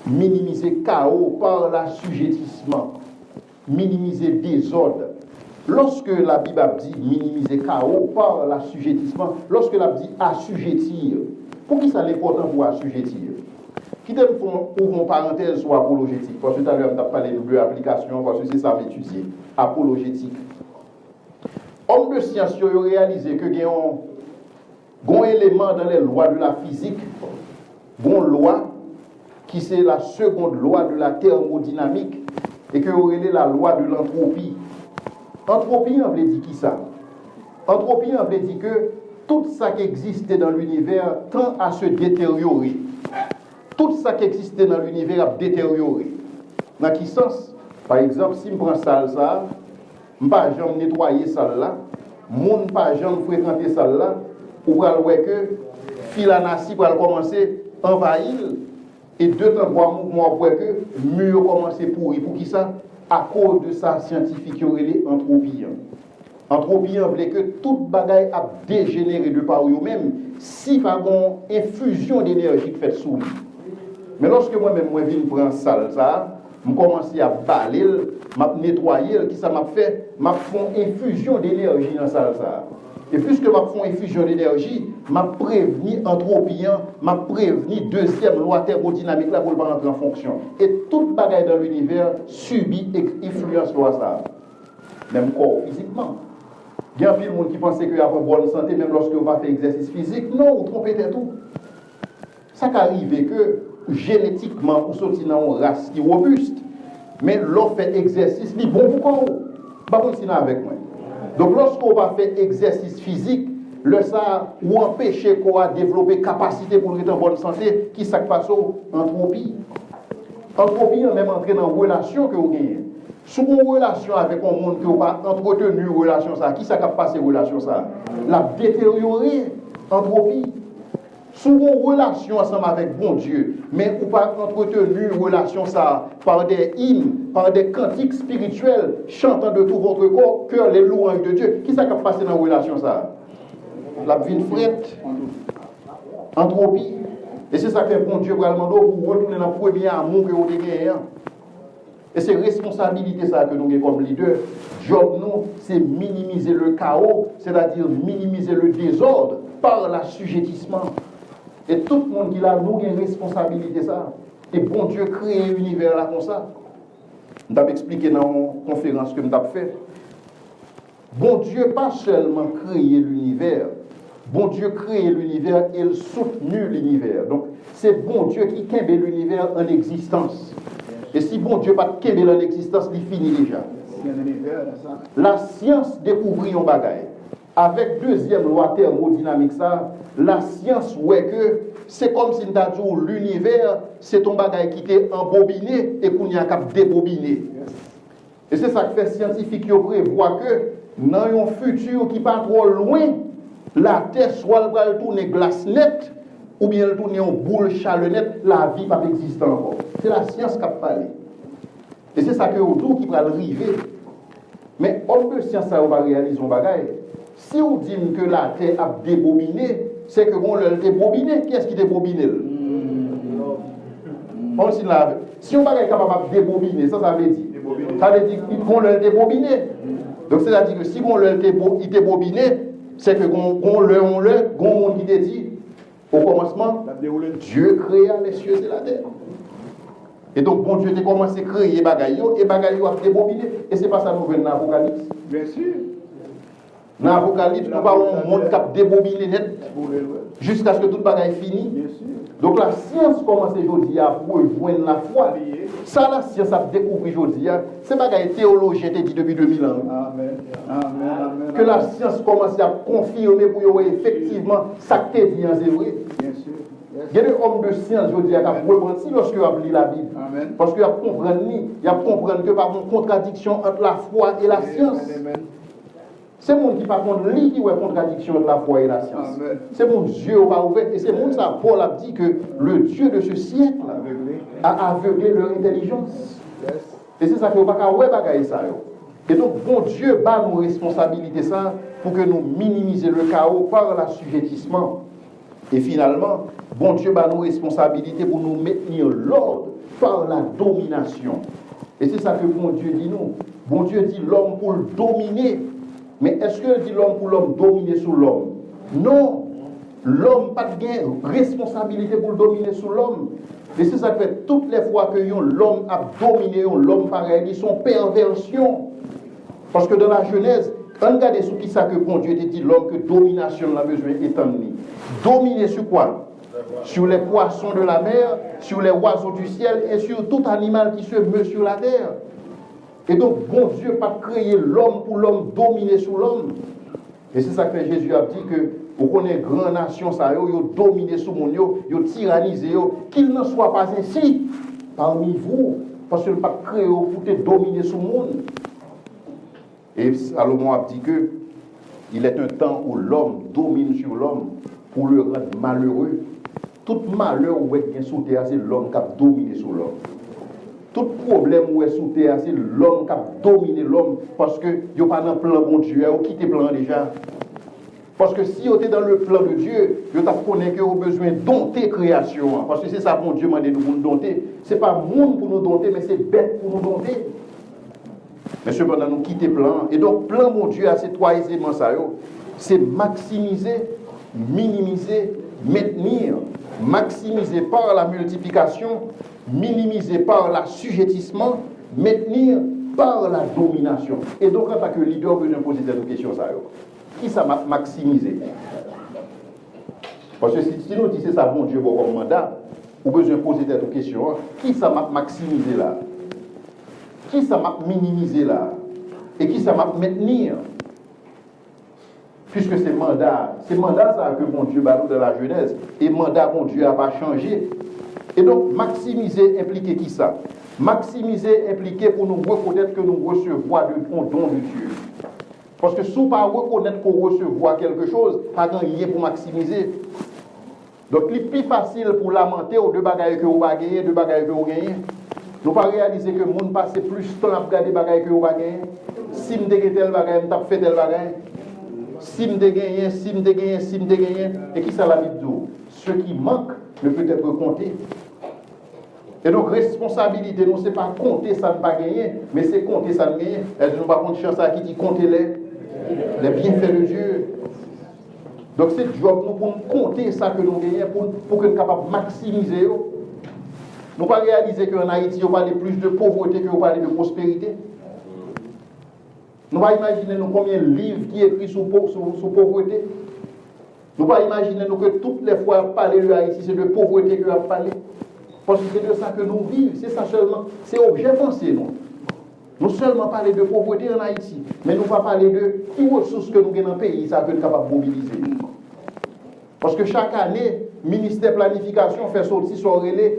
minimiser chaos par l'assujettissement, minimiser désordre. Lorsque la Bible dit minimiser chaos par l'assujettissement, lorsque la Bible dit assujettir, pour qui ça est important pour assujettir? Qui t'aime pour une parenthèse sur apologétique? Parce que tout à l'heure, on a parlé de deux applications, parce que c'est ça m'étudier. Apologétique. Homme de science, ils ont réalisé que il y a un élément dans les lois de la physique, une loi qui c'est la seconde loi de la thermodynamique et que est la loi de l'entropie. Entropie, on veut dire qui ça? Entropie, on veut dire que tout ça qui existait dans l'univers tend à se détériorer. Tout ça qui existait dans l'univers a détérioré. Dans quel sens? Par exemple, si je prends salle ça, je ne vais pas jamais nettoyer salle là, je ne vais pas jamais fréquenter salle là, pour voir que filanassi va commencer à envahir et deux temps trois mois après que mur commencer à pourrir. Pour qui ça? À cause de ça, scientifique qui aurait les entropie. Entropie veut que toute bagaille a dégénéré de par eux-mêmes si pas une infusion d'énergie faite sous lui. Mais lorsque moi-même je viens prendre salle ça, je commence à balayer, à nettoyer, qui ça m'a fait? Je fais une infusion d'énergie dans salle ça. Et puisque je fais une infusion d'énergie, je prévenu entropie, je prévenu deuxième loi thermodynamique là pour le pas entrer en fonction. Et toute bagaille dans l'univers subit influence loi ça. Même corps physiquement. Il y a un peu de monde qui pense qu'il y a une bonne santé même lorsque vous faites exercice physique. Non, vous trompez tout. Ça qui arrive que génétiquement, vous sortez dans une race qui est robuste, mais l'on fait exercice, c'est bon pour quoi? Pas continuer avec moi. Donc, lorsqu'on va faire exercice physique, le ça ou empêcher qu'on a développer capacité pour être en bonne santé, qui s'est passé entropie. Entropie, on même entrer dans une relation que vous gagnez. Sous une relation avec un monde que vous pas entretenu une relation ça, qui s'est passé relation ça? La détériorer, entropie. Sous une relation ensemble avec bon Dieu, mais ou pas entretenu une relation ça par des hymnes, par des cantiques spirituels, chantant de tout votre corps, cœur les louanges de Dieu. Qui ça qui a passé dans la relation ça? La vie frette, entropie. Et c'est ça que bon Dieu va demander pour retourner dans le premier amour que vous avez gagné. Et c'est responsabilité ça que nous avons comme leader. Job nous, c'est minimiser le chaos, c'est-à-dire minimiser le désordre par l'assujettissement. Et tout le monde qui a nous une responsabilité ça. Et bon Dieu crée l'univers là comme ça. Je vais expliqué dans la conférence que je vais faire. Bon Dieu pas seulement créé l'univers. Bon Dieu crée l'univers et il soutenu l'univers. Donc c'est bon Dieu qui kembe l'univers en existence. Et si bon Dieu pas kembe en existence, il finit déjà. La science découvrit un bagage. Avec deuxième loi thermodynamique ça, la science ouais que c'est comme si nous dit l'univers c'est ton bagage qui t'est embobiné et qu'on y a qu'à débobiner. Et c'est ça que fait scientifique qui prévoit que dans un futur qui pas trop loin, la Terre soit elle tourner glace nette ou bien elle tourner en boule chalonnette, la vie pas existe encore. C'est la science qui a parlé. Et c'est ça que autour qui va arriver. Mais on peut science ça on va réaliser un bagage. Si on dit que la Terre a débobiné, c'est que on l'a débobiné. Qui est-ce qui débobiné? Si on n'est pas capable de débobiner, ça veut dire. Ça veut dire qu'on l'a débobiné. Donc c'est-à-dire que si on l'a débobiné, c'est que on l'a monde qui te dit, au commencement, Dieu créa les cieux et la terre. Et donc, bon Dieu a commencé à créer les bagailles, et les bagailles a débobiné. Et c'est pas ça nous venons dans l'Apocalypse. Bien sûr. Dans l'Apocalypse, nous parlons d'un monde qui a débobiné net jusqu'à ce que tout le bagaille finisse. Donc la science commence aujourd'hui à rejoindre la foi. Ça, la science a découvert aujourd'hui. C'est bagaille théologie dit depuis 2000 ans. Amen. Amen. Que la science commence à confirmer pour eux effectivement ça que tu dis, c'est vrai. Bien sûr. Il y a des hommes de science aujourd'hui qui ont repenti lorsque vous avez lu la Bible. Amen. Parce qu'ils comprennent que par une contradiction entre la foi et la science. Amen. C'est mon qui par contre lit qui est contradiction entre la foi et la science. Amen. C'est mon Dieu pas ouvert et c'est mon ça Paul a dit que le Dieu de ce siècle a aveuglé leur intelligence. Yes. Et c'est ça que vous pas ouais bagaille ça yo. Et donc bon Dieu bat nos responsabilités ça pour que nous minimiser le chaos par l'assujettissement. Et finalement, bon Dieu bat nos responsabilités pour nous maintenir l'ordre par la domination. Et c'est ça que bon Dieu dit nous. Bon Dieu dit l'homme pour le dominer. Mais est-ce que dit l'homme pour l'homme dominer sur l'homme? Non. L'homme n'a pas de responsabilité pour dominer sur l'homme. Et c'est ça que fait toutes les fois que l'homme a dominé l'homme pareil, ils sont perversion. Parce que dans la Genèse, regardez sur qui ça que bon Dieu te dit l'homme que domination a besoin d'étendre. Dominer sur quoi? Sur les poissons de la mer, sur les oiseaux du ciel et sur tout animal qui se meut sur la terre. Et donc, bon Dieu n'a pas créé l'homme pour l'homme dominer sur l'homme. Et c'est ça que Jésus a dit que pour qu'on ait une grande nation, ça yo dominé sur mon yo tyrannisé, qu'il ne soit pas ainsi parmi vous, parce que pas créé pour te dominer sur le monde. Et Salomon a dit que il est un temps où l'homme domine sur l'homme pour le rendre malheureux. Tout malheur où est bien sous terre, c'est l'homme qui a dominé sur l'homme. Tout problème où est sous terre, c'est l'homme qui a dominé l'homme parce que il n'y a pas dans le plan bon Dieu, il a quitté le plan déjà. Parce que si on est dans le plan de Dieu, il a connaît que vous avez besoin de dompter la création. Parce que c'est ça bon Dieu m'a dit de nous dompter. Ce n'est pas monde pour nous dompter, mais c'est bête pour nous dompter. Mais cependant, nous quittons le plan. Et donc, plan mon Dieu a ces trois éléments, c'est maximiser, minimiser, maintenir. Maximiser par la multiplication, minimiser par l'assujettissement, maintenir par la domination. Et donc, en tant que leader, vous poser cette question, qui ça m'a maximisé? Parce que si nous disons c'est ça, bon Dieu, bon comme mandat, vous besoin de poser cette question, qui ça m'a maximisé là? Qui ça m'a minimisé là? Et qui ça m'a maintenir? Puisque c'est mandat ça que mon Dieu balou dans la Genèse, et mandat mon Dieu n'a pas changé. Et donc, maximiser impliquer qui ça? Maximiser impliquer pour nous reconnaître que nous recevons un don de Dieu. Parce que si on ne pas reconnaître qu'on recevra quelque chose, pas gagner pour maximiser. Donc, c'est plus facile pour lamenter aux deux bagailles que vous avez gagné, deux bagailles que vous gagnez. Nous pas réaliser que le monde passe plus de temps à regarder des bagailles que vous avez gagné. Si je gagne tel bagaille, je fait tel bagaille. Si je gagne, et qui ça la Bible dit? Ce qui manque ne peut être compté. Et donc, responsabilité, nous, ce n'est pas compter ça ne pas gagner, mais c'est compter ça ne gagner. Et nous, par contre, chance qui dit compter les bienfaits de Dieu. Donc, c'est job nous pour compter ça que nous gagnons, pour que nous soyons capables de maximiser. Nous ne pas réaliser qu'en Haïti, on parle plus de pauvreté qu'on parle de prospérité. Nous ne pas imaginer nous combien de livres qui écrits sur pauvreté. Nous ne pas imaginer nous que toutes les fois parler de Haïti, c'est de pauvreté que nous parlé. Parce que c'est de ça que nous vivons, c'est ça seulement, c'est objet pensé, non. Nous seulement parler de pauvreté en Haïti, mais nous ne pas parler de qui ressources que nous avons dans le pays, ça que nous sommes capables de mobiliser. Parce que chaque année, le ministère de la Planification fait sortir son relais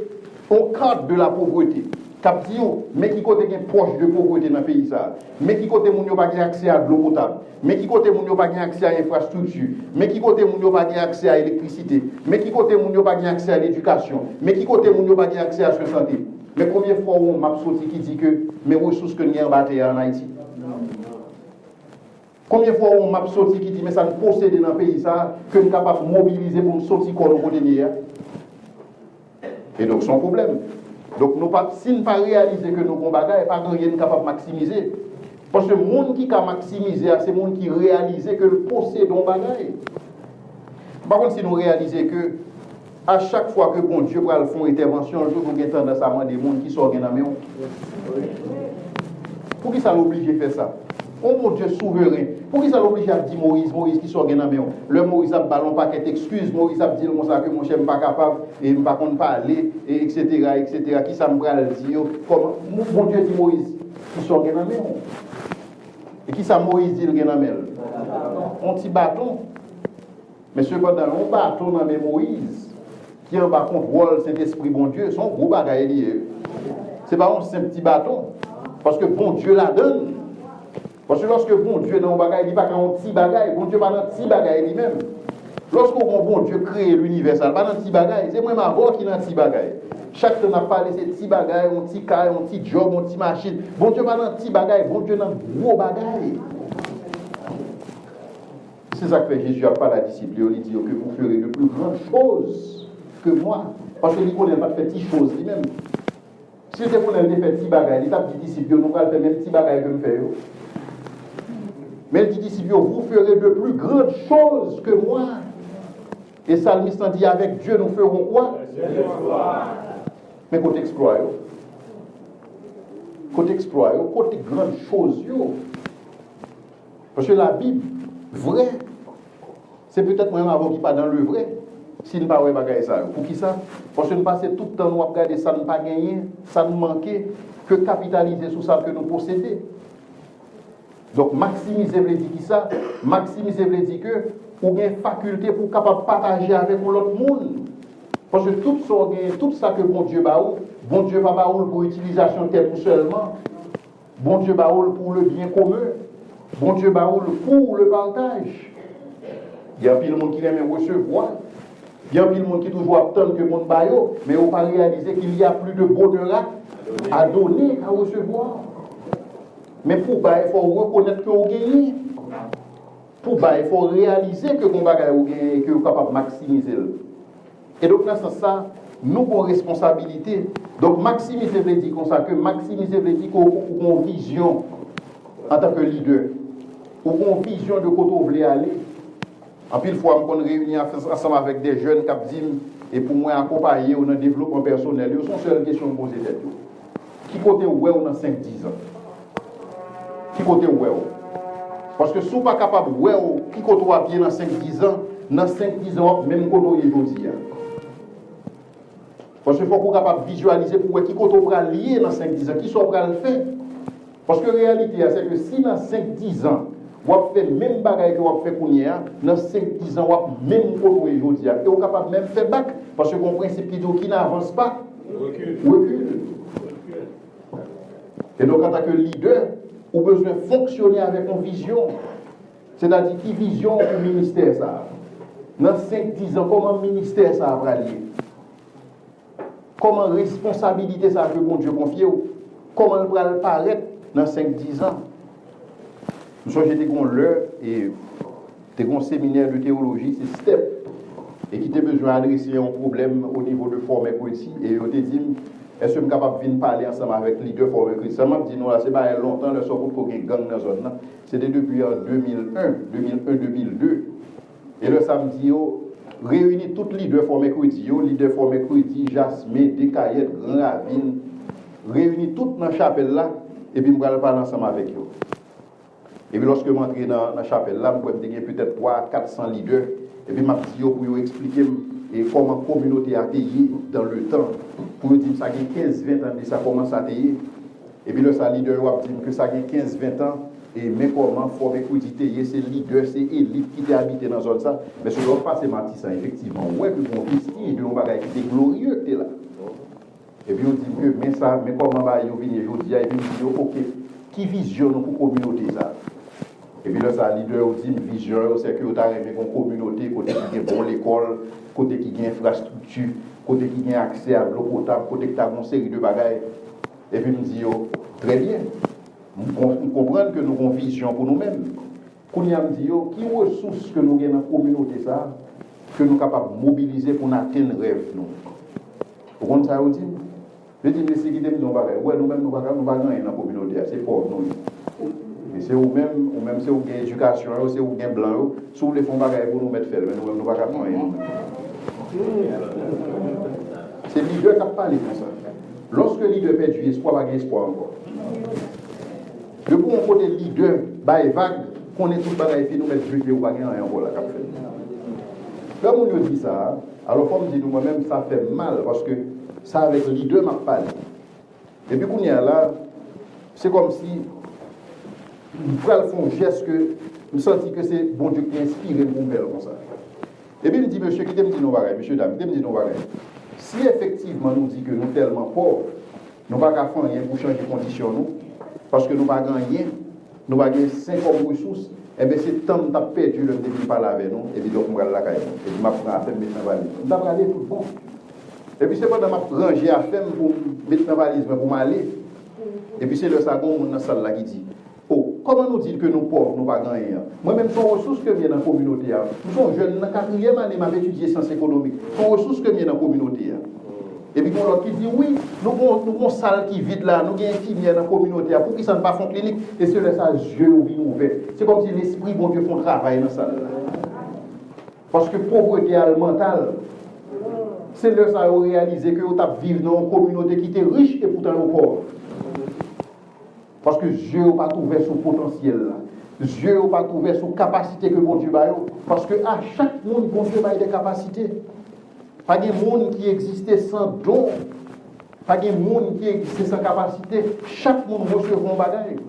au cadre de la pauvreté. Cap dit, mais qui côté est proche de pauvreté dans le pays, ça. Mais qui côté moun yo pas accès à de l'eau potable. Mais qui côté moun yo pas accès à l'infrastructure. Mais qui côté moun yo pas accès à l'électricité. Mais qui côté moun yo pas accès à l'éducation. Mais qui côté moun yo pas accès à la santé. Mais combien de fois on m'a sorti qui dit que mes ressources que nous avons en Haïti? Combien de fois on m'a sorti qui dit mais ça nous possède dans le pays ça que nous sommes capables de mobiliser pour nous sortir quoi nous côté. Et donc c'est un problème. Donc si nous ne pas réaliser que nos combats n'est pas rien capable de maximiser. Parce que le monde qui a maximisé, c'est le monde qui réalise que le possède un bagage. Par contre, si nous réalisons que à chaque fois que bon Dieu va le faire intervention, je vous ai tendance à demander des gens qui sont organisés. Pour qui ça l'oblige à faire ça? Oh mon Dieu souverain. Pour qui ça l'oblige à dire Moïse qui sont organisés? Le Moïse a ballon paquet d'excuses, Moïse a dit comme ça que mon chef n'est pas capable et ne pas parler, etc. Qui ça me va le dire? Comment mon Dieu dit Moïse qui sont organisés? Et qui ça Moïse dit le organisé? Un petit bâton. Mais cependant, un bâton dans Moïse qui est en bas contre Saint-Esprit, bon Dieu, son gros bagage lié. Ce n'est pas un simple petit bâton. Parce que bon Dieu la donne. Parce que lorsque bon Dieu dans un bagage, il n'est pas qu'un petit bagage. Bon Dieu pas dans un petit bagage lui-même. Lorsque bon Dieu crée l'univers, ça n'est pas dans un petit bagage. C'est moi avant qui est dans un petit bagage. Chaque temps, on a parlé de ces petits bagages, un petit carré, un petit job, un petit machine. Bon Dieu pas dans un petit bagage, bon Dieu dans un gros bagage. C'est ça que fait Jésus a pas la disciple. Il dit que vous ferez de plus grandes choses que moi. Parce que lui connaît pas de faire petites choses lui-même. Si vous connaissez de faire petits bagages, il a dit disciple, nous allons faire même petits bagages que nous faisons. Mais il dit disciple, vous ferez de plus grandes choses que moi. Et Salmiste dit avec Dieu nous ferons quoi? Mais côté exploit, côté grandes choses. Parce que la Bible, vrai, c'est peut-être moi avant qui pas dans le vrai. Si nous ne pas bagaille ça. Pour qui ça? Parce que nous passons tout le temps nous regarder ça ne pas gagner, ça nous manquer, que capitaliser sur ça que nous possédons. Donc maximiser veut dire qui ça? Maximiser veut dire que vous avez une faculté pour capable partager avec l'autre monde. Parce que tout ça que bon Dieu va pas pour utilisation telle ou seulement. Bon Dieu va pour le bien commun. Bon Dieu va pour le partage. Il y a pile de monde qui aime recevoir. Il y a pile de monde qui toujours attend que le monde baille, mais on pas réaliser qu'il y a plus de bonheur à donner qu'à recevoir. Mais pour bailler, il faut reconnaître que vous gagnez. Pour bailler, il faut réaliser que vous gagnez et que vous êtes capable de maximiser. Et donc, dans ce sens, ça, nous avons une responsabilité. Donc, maximiser veut dire comme ça, que maximiser veut dire qu'on a une vision en tant que leader. Ou qu'on a une vision de côté où vous voulez aller. En pile fois, on réunit ensemble avec des jeunes qui disent, et pour moi, accompagner ou dans le développement personnel, c'est une seule question de poser tête. Qui côté où est-on dans 5-10 ans? Qui côté où est-on? Parce que si vous n'êtes pas capable de voir qui côté où est dans 5-10 ans, dans 5-10 ans, même côté où est aujourd'hui. Parce qu'il faut qu'on soit capable de visualiser pour voir qui côté où est lié dans 5-10 ans, qui sont prêts à le faire. Parce que la réalité, c'est que si dans 5-10 ans, vous avez fait le même bagage que vous avez fait pour nous, dans 5-10 ans, vous avez même côté aujourd'hui. Et vous êtes capable de même faire bac. Parce que mon principe qui dit qui n'avance pas, recule. Et donc, en tant que leader, vous avez besoin de fonctionner avec une vision. C'est-à-dire, qui vision pour le ministère ça? Dans 5-10 ans, comment le ministère ça va aller? Comment responsabilité ça que bon Dieu confie? Comment il va paraître dans 5-10 ans? Nous sommes j'étais con l'heure et t'es un séminaire de théologie, c'est STEP, et qui t'a besoin d'adresser un problème au niveau de forme poétique. Et on t'a dit, est-ce que je suis capable de venir parler ensemble avec les leader formé chrétien? Ça m'a dit, non, là, c'est pas longtemps, le sort pour qu'il y ait gang dans la zone. C'était depuis en 2001-2002. Et le samedi, réunit tous les leaders formés chrétiens, leaders formés chrétiens, Jasmine, Descaillettes, Grand Ravine, réunit tout dans la chapelle là, et puis je vais parler ensemble avec eux. Et puis lorsque je suis entré dans la chapelle là, je vais peut-être 300-400 leaders, et puis je dit pour expliquer comment la communauté a taillé dans le temps, pour dire que ça a 15-20 ans, ça commence à tailler. Et puis le leader a dit que ça a 15-20 ans, et mais comment former quantité, c'est leader, c'est élite qui était habité dans la zone ça. Mais ce n'est pas Matissa, effectivement, ouais, que mon prestige de nos bagages qui était glorieux, là. Et puis on dit que, mais comment va y venir aujourd'hui, et puis on dit, ok, qui vision nous pour la communauté ça? Et puis là, ça, leader dit, vision, c'est que vous avez une communauté, côté qui a bon l'école, côté qui a infrastructure, côté qui a accès à l'eau potable, côté qui a une série de bagages. Et puis on dit, très bien. Nous comprenons que nous avons une vision pour nous-mêmes. Quand nous avons dit, qui ressources que nous avons dans la communauté ça, que nous sommes capables de mobiliser pour atteindre le rêve. Vous comprenez ça, vous dites? Je dis, mais c'est qui nous avons ouais, nous-mêmes, nous ne pouvons pas gagner dans la communauté, c'est fort, nous. Et c'est vous-même, c'est vous qui avez éducation, c'est vous qui avez blanc, si vous voulez faire des choses pour nous mettre faire, mais nous-mêmes, nous ne pouvons pas gagner. C'est le leader qui a parlé comme ça. Lorsque le leader perd du espoir, il n'y a pas d'espoir encore. Le bon côté leader, vague, qu'on est tout bagaille et nous mettre du pied ou pas rien encore là qu'a fait. Comme on dit ça, alors comme dit nous-mêmes ça fait mal parce que ça avec le leader m'a parlé. Et puis qu'on y a là, c'est comme si nous font un geste que nous sentons que c'est bon Dieu qui inspire pour faire comme ça. Et puis il me dit monsieur qui me dit nos bagailles, monsieur dame, qui me dit nos bagailles. Si effectivement nous dit que nous sommes tellement pauvres, nous ne pouvons pas faire rien pour changer les conditions nous. Parce que nous n'avons pas gagné, nous n'avons pas gagné 5 ressources, et bien c'est tant que nous avons perdu le début par là avec nous, et puis donc nous allons la caille. Et puis nous allons faire mettre dans la valise. Nous allons aller tout bon. Et puis c'est pas dans ma ranger à faire pour mettre dans la valise, mais pour m'aller. Et puis c'est le second dans la salle là qui dit, oh, comment nous dire que nous pauvres, nous n'avons pas gagné? Moi-même, ce sont ressources que j'ai dans la communauté. Nous sommes jeunes, dans la 4e année, je vais étudier sciences économiques. Ce sont ressources que j'ai dans la communauté. Et puis, l'autre qui dit oui, nous avons une salle qui vide là, nous avons un infirmière dans la communauté. Pour qu'ils ne pas font clinique, et c'est le ça, yeux ouverts. C'est comme si l'esprit, bon Dieu, font travail dans la salle. Parce que pauvreté mentale, c'est le ça, réaliser que vous vivez dans une communauté qui est riche et pourtant pauvre. Parce que Dieu n'a pas trouvé son potentiel là. Dieu n'a pas trouvé son capacité que bon Dieu a. Parce que à chaque monde, bon Dieu a des capacités. Pas de monde qui existait sans don. Pas de monde qui existait sans capacité. Chaque monde recevra un bagage.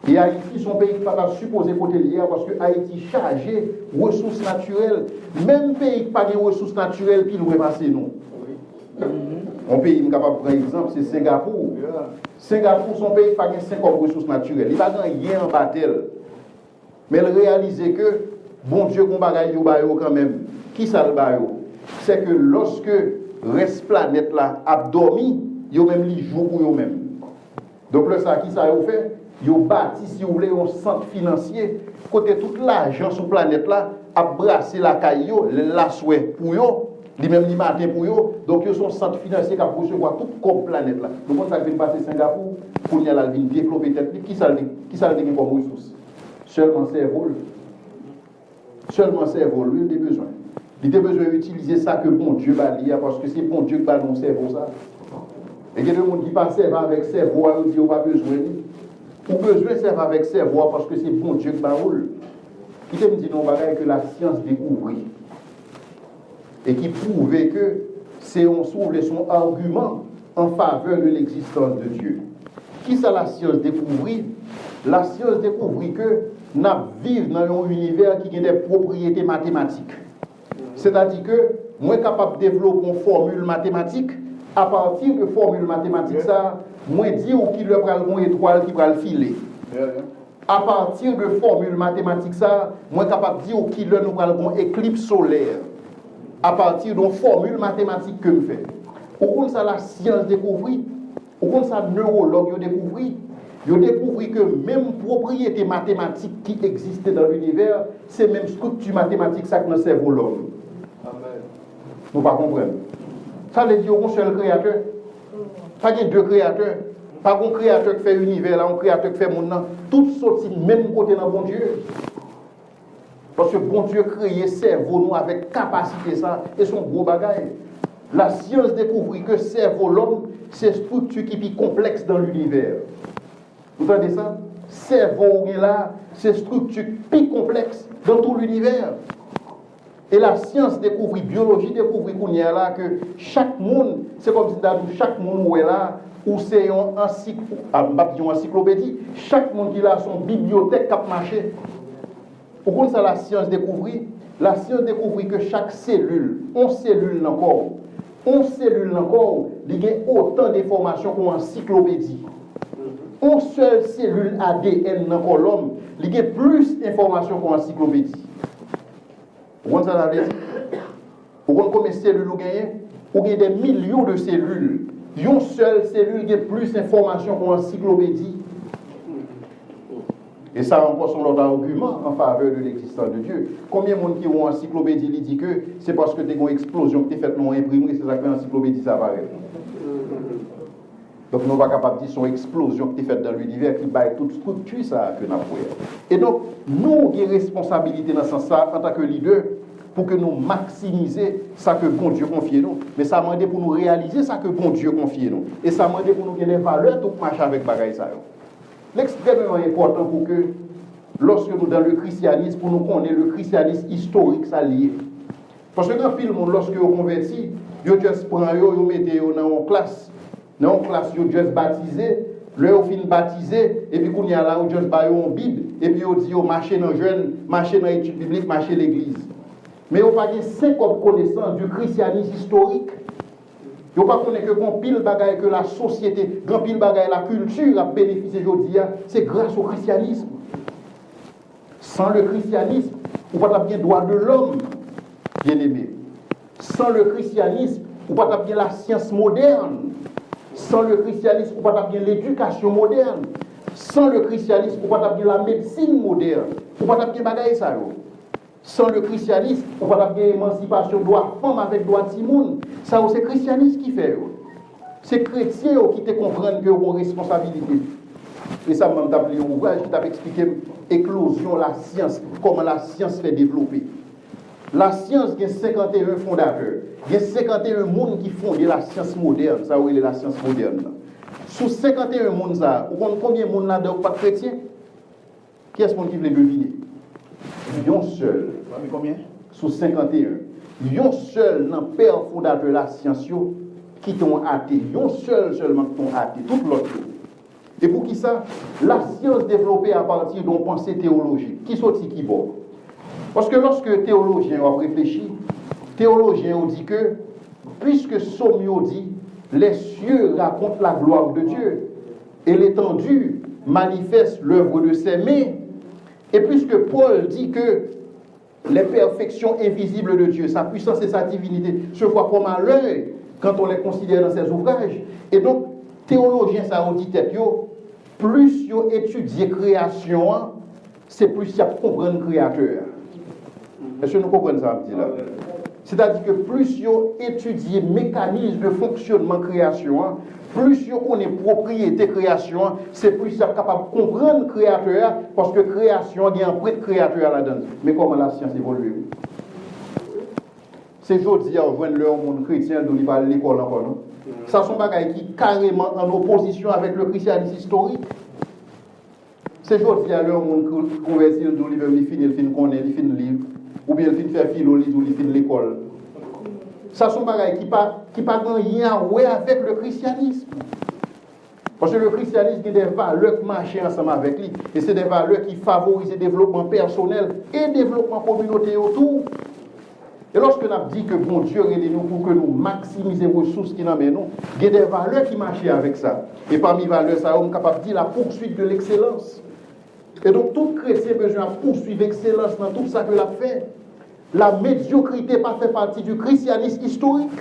Et Haïti, son pays qui n'est pas supposé côté lié parce que Haïti chargé de ressources naturelles. Même pays qui n'a pas de ressources naturelles qui nous passer nous. Un pays qui est capable de prendre exemple, c'est Singapour. Singapour, son pays qui n'a pas de 50 ressources naturelles. Il n'a pas rien en battle. Mais il réalise que, bon Dieu, qu'on bagaille quand même. Qui ça le baille? C'est que lorsque reste planète là a dormi, ils même les jours pour eux-mêmes. Donc là, ça qui ça a fait? Ils ont bâti, si vous voulez, un centre financier, côté tout l'argent sur la planète là, a brassé la caillou, la souhait pour eux, les mêmes les matins pour eux. Donc ils sont un centre financier qui a recevoir toute comme planète là. Donc ça vient passer Singapour, pour y aller développer tête, qui ça le comme ressource? Seulement cerveau. Seulement cerveau, lui, il a besoin. Il a besoin d'utiliser ça que bon Dieu va lire, parce que c'est bon Dieu qui va nous cerveau ça. Et il y a des gens qui passent avec cerveau, ils disent, on n'a pas besoin. On a besoin de servir avec cerveau, parce que c'est bon Dieu qui va rouler. Il me dit non, que la science découvre. Et qui prouve que c'est son argument en faveur de l'existence de Dieu. Qui ça la science découvre? La science découvre que nous vivons dans un univers qui a des propriétés mathématiques. C'est-à-dire que moi capable de développer une formule mathématique, à partir de formule mathématique, ça, moi dire qu'il le prend une étoile qui va le filer. À partir de formule mathématique, ça, moi capable de dire qu'il le nous prend une éclipse solaire. À partir d'une formule mathématique que nous faisons. Au compte ça, la science découvre, au compte ça, neurologue découvre. Ils ont découvert que même propriété mathématique qui existait dans l'univers, c'est même structure mathématique ça que nous cerveau de l'homme. Amen. Nous ne comprenons pas. Ça veut dire qu'on seul créateur. Pas de deux créateurs. Pas un créateur qui fait l'univers, là, un créateur qui fait monde. Tout sorti même côté dans bon Dieu. Parce que bon Dieu créé cerveau nous avec capacité ça et son gros bagage. La science découvrit que cerveau l'homme, c'est structure qui est plus complexe dans l'univers. Vous entendez ça? Cerveau là, c'est structure plus complexe dans tout l'univers. Et la science découvrit, biologie découvrit qu'on y a là que chaque monde, c'est comme si dans chaque monde où est là, où c'est une encyclopédie, chaque monde qui a son bibliothèque qui a marché. Pourquoi ça la science découvrit? La science découvrit que chaque cellule, 11 cellules encore, il y a autant d'informations qu'une encyclopédie. Une seule cellule ADN dans l'homme, il y a plus d'informations qu'une encyclopédie. Pourquoi ça veut dire? Pourquoi combien de cellules vous gagnez? Vous gagnez des millions de cellules. Une seule cellule a plus d'informations qu'une encyclopédie. Et ça encore son autre argument en faveur de l'existence de Dieu. Combien de monde qui ont une encyclopédie dit que c'est parce que tu as une explosion que tu as faite dans l'imprimerie, c'est ça que l'encyclopédie ça apparaît. Donc nous ne sommes pas capables de dire son explosion qui est faite dans l'univers qui baille toute structure ça que nous avons. Et donc nous avons une responsabilité dans ce sens-là en tant que leader pour que nous maximiser ça que bon Dieu confie nous. Mais ça demande pour nous réaliser ça que bon Dieu confie nous. Et ça demande pour nous gagner des valeurs tout marcher avec bagaille ça. L'extrêmement important pour que lorsque nous dans le christianisme, pour nous connaître le christianisme historique ça lié. Parce que dans le monde lorsque vous convertis, vous juste prenez vous mettez dans une classe. Dans une classe, vous juste baptisé, vous fin baptisé, et puis quand il y a là, vous juste baillez une Bible, et puis vous dites, vous marchez dans le jeune, marchez dans l'étude biblique, marchez l'église. Mais vous n'avez pas 50 connaissances du christianisme historique. Vous ne connaissez pas que quand pile bagaille que la société, quand pile bagaille la culture a bénéficié aujourd'hui, c'est grâce au christianisme. Sans le christianisme, vous n'avez pas bien droit de l'homme, bien aimé. Sans le christianisme, vous n'avez pas bien la science moderne. Sans le christianisme, vous n'avez pas bien l'éducation moderne. Sans le christianisme, vous n'avez pas bien la médecine moderne. Vous n'avez pas bien bagaille ça. Sans le christianisme, on va pas bien émancipation droit femme avec droit Timoun. Ça c'est le christianisme qui fait. C'est chrétien qui te comprennent que vous avez une responsabilité. Et ça m'a appelé un ouvrage qui t'a expliqué éclosion la science, comment la science fait développer. La science il y a 51 fondateurs. Il y a 51 monde qui fondent la science moderne, ça est la science moderne. Sous 51 monde ça, vous connaissez combien de monde là-dedans pas chrétien? Qui est-ce qui veut deviner? Yon seul, combien? Sous 51. Yon seul dans le père fondateur de la science qui t'ont athée. Yon seul seulement qui t'ont athée. Tout l'autre. Et pour qui ça? La science développée à partir d'une pensée théologique. Qui sortit qui bon? Parce que lorsque théologiens ont réfléchi, théologiens ont dit que, puisque Sommio dit, les cieux racontent la gloire de Dieu, et l'étendue manifeste l'œuvre de ses mains, et puisque Paul dit que les perfections invisibles de Dieu, sa puissance et sa divinité, se voient comme à l'œil quand on les considère dans ses ouvrages. Et donc, théologiens, ça ont dit tête, plus ils étudient création, c'est plus ils comprennent le créateur. Est-ce que nous comprenons ça, là? C'est-à-dire que plus ils étudient le mécanisme de fonctionnement création, plus ils connaissent propriété création, c'est plus ils sont capables de comprendre le créateur, parce que création, il y a un prêtre créateur là-dedans. Mais comment la science évolue? C'est aujourd'hui, on voit le monde chrétien dont il va à l'école encore, non? Ça sont des choses qui sont carrément en opposition avec le christianisme historique. C'est aujourd'hui, le monde converti, dont il finit le film qu'on est, il finit le livre, ou bien il finit faire philo, ou il finit l'école. Ça sont des choses qui n'ont pas rien à voir avec le christianisme. Parce que le christianisme a des valeurs qui marchent ensemble avec lui. Et c'est des valeurs qui favorisent le développement personnel et le développement communautaire autour. Et lorsque nous avons dit que bon Dieu aide nous pour que nous maximisions les ressources qui nous amènent, il y a des valeurs qui marchent avec ça. Et parmi les valeurs, ça, on est capable de dire la poursuite de l'excellence. Et donc, tout chrétien a besoin de poursuivre l'excellence dans tout ça que l'a fait. La médiocrité n'a pas fait partie du christianisme historique.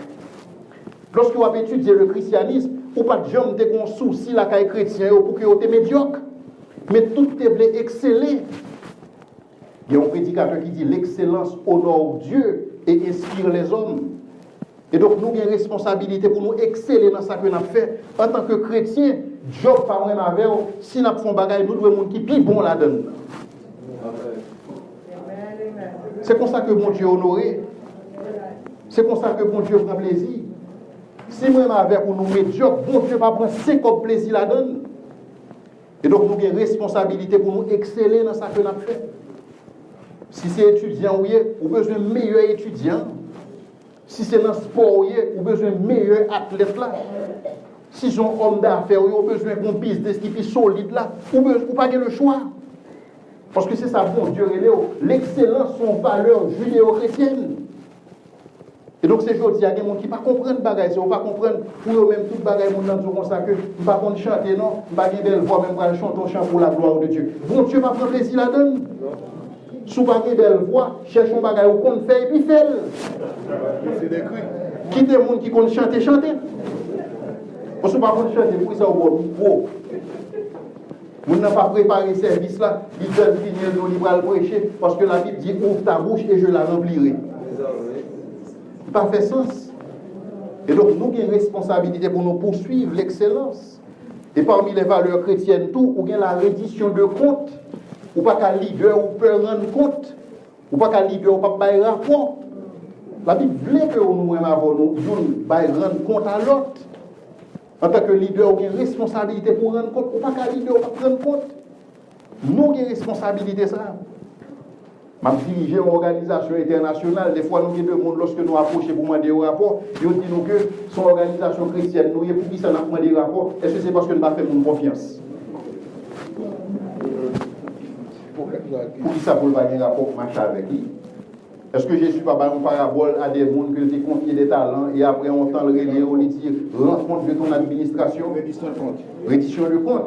Lorsque vous avez étudié le christianisme, ou pas de gens qui ont un souci la caille chrétien pour que vous soyez médiocre. Mais tout est voulu exceller. Il y a un prédicateur qui dit l'excellence honore Dieu et inspire les hommes. Et donc, nous avons une responsabilité pour nous exceller dans ce que nous avons fait. En tant que chrétiens, job par moi avec si nous faisons des choses, nous devons être qui plus bon là-dedans. C'est comme ça que bon Dieu est honoré. C'est comme ça que bon Dieu prend plaisir. Si moi avec pour nous médiocres, bon Dieu va prendre 50 plaisir là-dedans. Et donc, nous avons une responsabilité pour nous exceller dans ce que nous avons fait. Si c'est étudiant, vous avez besoin de meilleurs étudiants. Si c'est dans le sport, vous avez besoin de meilleurs athlètes là. Si c'est un homme d'affaires, vous avez besoin d'un business qui est solide là. Vous n'avez pas le choix. Parce que c'est ça, bon Dieu, l'excellence sont valeurs judéo-chrétiennes. Et donc, c'est aujourd'hui, il y a des gens qui ne comprennent pas les choses, ils ne comprennent pour eux-mêmes tout le bagage dans le comme ça, que ils ne comprennent pas chanter, non, ils ne pas une belle voix, même pour chanter un chant pour la gloire de Dieu. Bon Dieu va prendre plaisir là-dedans. Si vous n'avez pas une belle voix, cherchez un bagage où on fait et puis faites. C'est décrit. Quittez les gens qui connaissent chanter, chanter. Parce que vous ne pouvez pas chanter, pour ça, vous micro. Vous n'avez pas préparé ce service là, il doit finir de libre prêcher, parce que la Bible dit ouvre ta bouche et je la remplirai. Ça fait sens. Et donc, nous avons une responsabilité pour nous poursuivre l'excellence. Et parmi les valeurs chrétiennes, tout, ou bien la reddition de compte, ou pas qu'un leader ou peut rendre compte, ou pas qu'un leader ou pas bailler rapport. La Bible veut que nous avons rendre compte à l'autre. En tant que leader, nous avons une responsabilité pour rendre compte, ou pas qu'un leader ou pas rendre compte. Nous avons une responsabilité ça. Je dirige une organisation internationale. Des fois, nous avons des gens, lorsque nous approchons pour demander un rapport, ils disent nous que son organisation chrétienne, nous, pour qui ça n'a pas demandé un rapport, est-ce que c'est parce que nous n'avons pas fait mon confiance? Pour qui ça pour pas un rapport marcher avec lui? Est-ce que Jésus n'a pas un parabole à des gens qui ont confié des talents et après on tend le relais, on dit rends compte de ton administration? Reddition de compte.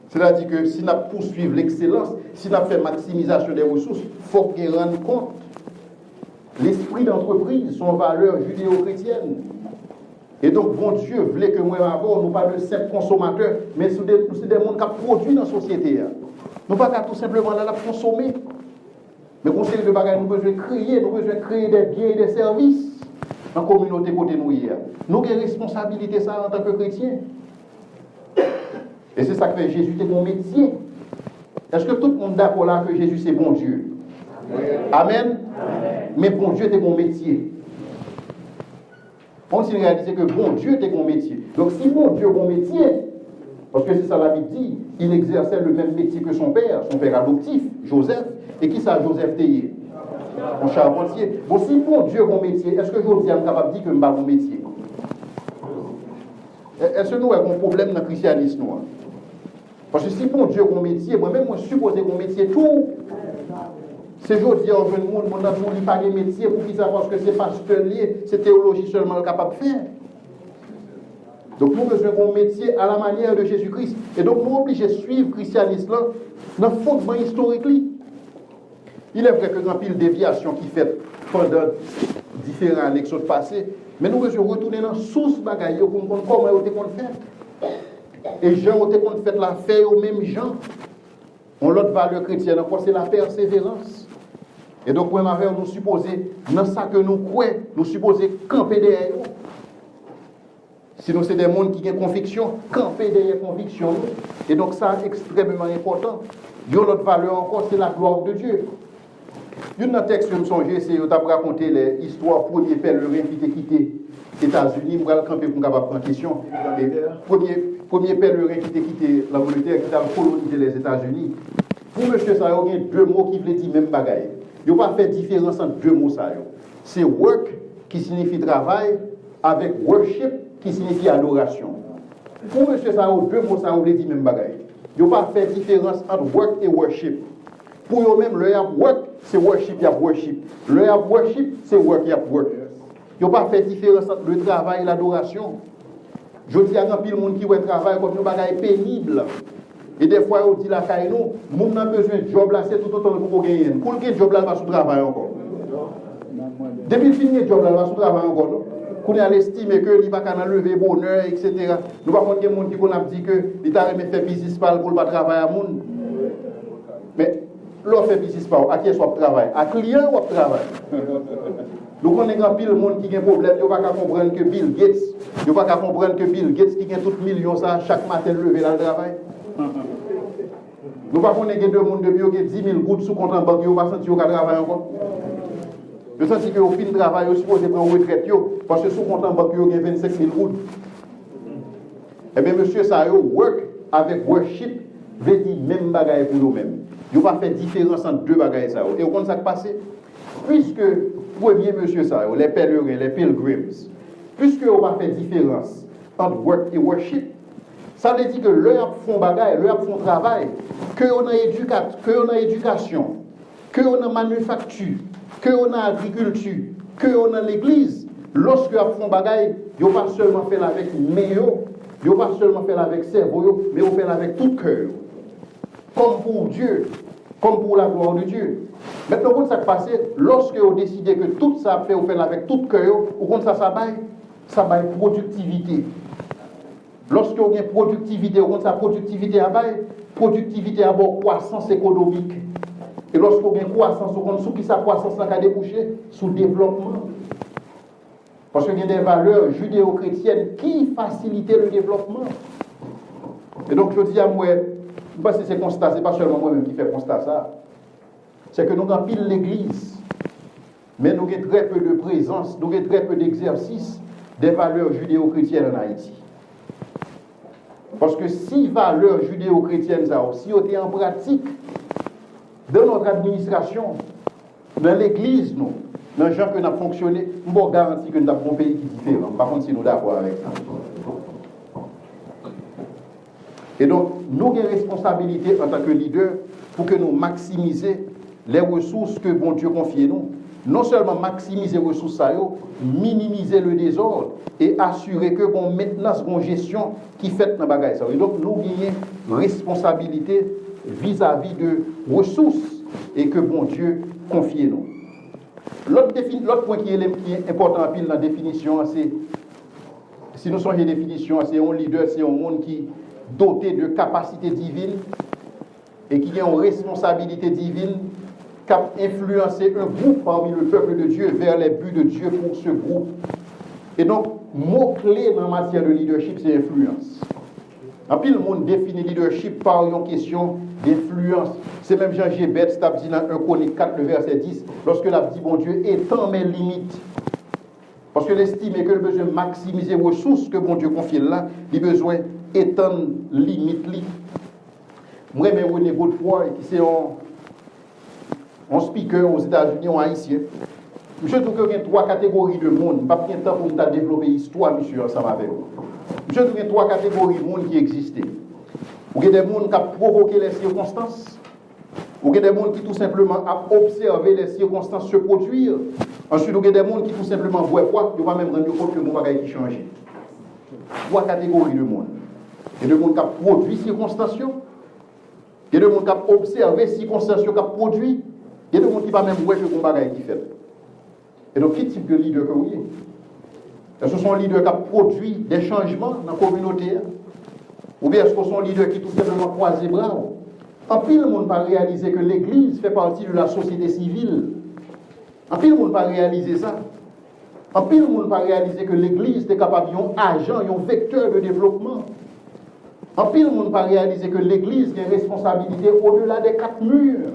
C'est-à-dire que si nous poursuivons l'excellence, si nous faisons maximisation des ressources, il faut qu'on rende compte. L'esprit d'entreprise, son valeur judéo-chrétienne. Et donc, bon Dieu voulait que moi, avant, nous pas de simples consommateurs, mais c'est des gens qui produisent dans la société. Nous ne pas tout simplement là consommer. Mais conseil de bagages, nous devons créer des biens et des services dans la communauté côté nous hier. Nous avons une responsabilité ça en tant que chrétiens. Et c'est ça que fait Jésus, c'est mon métier. Est-ce que tout le monde est d'accord là que Jésus c'est bon Dieu? Amen. Mais bon Dieu c'est mon métier. On s'est réalisé que bon Dieu c'est mon métier. Donc si bon Dieu est mon métier, parce que c'est ça la Bible dit, il exerçait le même métier que son père adoptif, Joseph. Et qui ça, Joseph Théier? Mon charpentier. Bon, si bon Dieu est mon métier, est-ce que je suis capable de dire que je ne suis pas mon métier? Est-ce que nous avons un problème dans le christianisme? Parce que si bon Dieu est mon métier, moi-même, je suis supposé mon métier tout. C'est aujourd'hui, on veut le monde, on a voulu pas de métier pour qu'ils savent parce que c'est pasteur lié, c'est théologie seulement capable de faire. Donc nous avons un métier à la manière de Jésus-Christ. Et donc nous sommes obligés de suivre le christianisme là, dans le fondement historique. Il est vrai que dans pile déviation qui fait pendant différents années qui sont passées, mais nous devons retourner dans la source bagaille pour comprendre comment on a fait. Et gens ont fait la faire aux mêmes gens. On l'autre valeur chrétienne, encore c'est la persévérance. Et donc, nous supposons, dans ça que nous croyons, nous supposons camper derrière. Sinon, c'est des gens qui ont conviction, camper derrière conviction. Et donc, ça, c'est extrêmement important. L'autre valeur encore, c'est la gloire de Dieu. Une dans le texte que je me songeais, c'est de raconter l'histoire premier pèlerin qui était quitté les États-Unis. Je vais camper pour capable prendre question. Premier pèlerin qui était quitté l'Angleterre, qui a colonisé les États-Unis. Pour monsieur ça, il y a deux mots qui veulent dire même bagaille. Il n'y a pas fait différence entre deux mots ça. C'est work qui signifie travail avec worship qui signifie adoration. Pour monsieur ça, deux mots ça veut dire même bagaille. Il n'y a pas fait différence entre work et worship. Pour eux-mêmes, le work, c'est worship, il y a worship. Le worship, c'est work, il y a work. Il n'y a pas fait différence entre le travail et l'adoration. Je dis à un pile monde qui veut travailler comme un bagage pénible. Et des fois, on dit la caille, nous, on a besoin de job là, c'est tout autant pour gagner. Pour le job là, il va sous travail encore. Depuis le fini, le job là, il va sous travail encore. Qu'on a estimé que il va pas lever bonheur, etc. Nous ne pouvons pas des gens qui ont dit que il t'a remis faire business pour ne pas travailler à monde. Mais l'on fait business à qui est-ce qu'on travaille? À client ou à travail? Nous connaissons un pile monde qui a un problème, il ne va pas comprendre que Bill Gates, il ne va pas comprendre que Bill Gates qui a tout million ça chaque matin lever dans le travail. Nous ne connaissons pas deux monde de qui 10 000 gouttes sous compte en banque, ils ne va pas sentir qu'ils travaillent encore. Je sens que au fin de travail, ils sont supposés prendre retraite parce que sous compte en banque, ils ont 25 000 gouttes. Eh bien, monsieur, ça work avec worship, veut dire même bagaille pour nous-mêmes. Il n'y a pas fait différence entre deux bagailles. Et vous comprenez ça qui passe? Puisque, premier monsieur, ça, les pèlerins, les pilgrims, puisque on va faire différence entre work et worship, ça veut dire que leur font bagaille, leur font travail, que on a éducation, que on a manufacture, que on a agriculture, que on a l'église. Lorsque on font bagaille, ils ne pas seulement faire avec méo, ils ne pas seulement faire avec cerveau, mais on fait avec tout cœur. Comme pour Dieu, comme pour la gloire de Dieu. Maintenant, quand ça passe, lorsque vous décidez que tout ça fait, vous faites avec tout cœur, ou quand ça baille productivité. Lorsque vous avez productivité, vous avez productivité à bord croissance économique. Et lorsque vous avez croissance, vous avez sous qui sa croissance a débouché sous développement. Parce qu'il y a des valeurs judéo-chrétiennes qui facilitent le développement. Et donc, je dis à moi, parce que c'est constat, c'est pas seulement moi-même qui fais constat ça. C'est que nous avons pile l'église, mais nous avons très peu de présence, nous avons très peu d'exercice des valeurs judéo-chrétiennes en Haïti. Parce que si valeurs judéo-chrétiennes, si on est en pratique dans notre administration, dans l'église, nous, dans les gens que nous avons fonctionné, nous avons garanti que nous avons un pays qui est différent. Par contre, si nous sommes d'accord avec ça. Et donc, nous avons une responsabilité en tant que leader pour que nous maximisions les ressources que bon Dieu confie nous. Non seulement maximiser les ressources, minimiser le désordre et assurer que bon maintenance, bon gestion qui fait dans le bagage. Et donc, nous avons une responsabilité vis-à-vis de ressources et que bon Dieu confie nous. L'autre point qui est important dans la définition, c'est, si nous sommes une définition, c'est un leader, c'est un monde qui doté de capacités divines et qui a une responsabilité divine qui a influencé un groupe parmi le peuple de Dieu vers les buts de Dieu pour ce groupe. Et donc, mot-clé dans la matière de leadership, c'est influence. En plus, le monde définit leadership par une question d'influence. C'est même Jean Gébet, qui a dit dans 1 Chronique 4, le verset 10, lorsque il a dit, bon Dieu, étends mes limites. Parce que l'estime que le besoin de maximiser les ressources que bon Dieu confie là, il a besoin d'étendre les limites. Moi, je René Godefroy, qui c'est un speaker aux États-Unis, un haïtien. Je trouve qu'il y a 3 catégories de monde. Pas de temps pour nous développer l'histoire, monsieur, ensemble avec vous. Je trouve qu'il y a 3 catégories de monde qui existaient. Il y a des gens qui ont provoqué les circonstances. Il y a des gens qui tout simplement ont observé les circonstances se produire. Ensuite, il y a des gens qui tout simplement voient quoi, ils ne vont pas même rendre compte que mon bagage qui change. 3 catégories de monde. Il y a des gens qui ont produit les circonstances. Il y a des gens qui ont observé les circonstances qui ont produit. Il y a des gens qui ne vont pas même voir que mon bagage qui fait. Et donc, quel type de leader que vous êtes? Est-ce que ce sont leaders qui ont produit des changements dans la communauté? Ou bien est-ce que ce sont leaders qui tout simplement croisent les bras? En pile, le monde va réaliser que l'Église fait partie de la société civile. En pile, le monde va réaliser ça. En pile, le monde va réaliser que l'Église est capable d'un agent, un vecteur de développement. En pile, le monde va réaliser que l'Église a une responsabilité au-delà des 4 murs.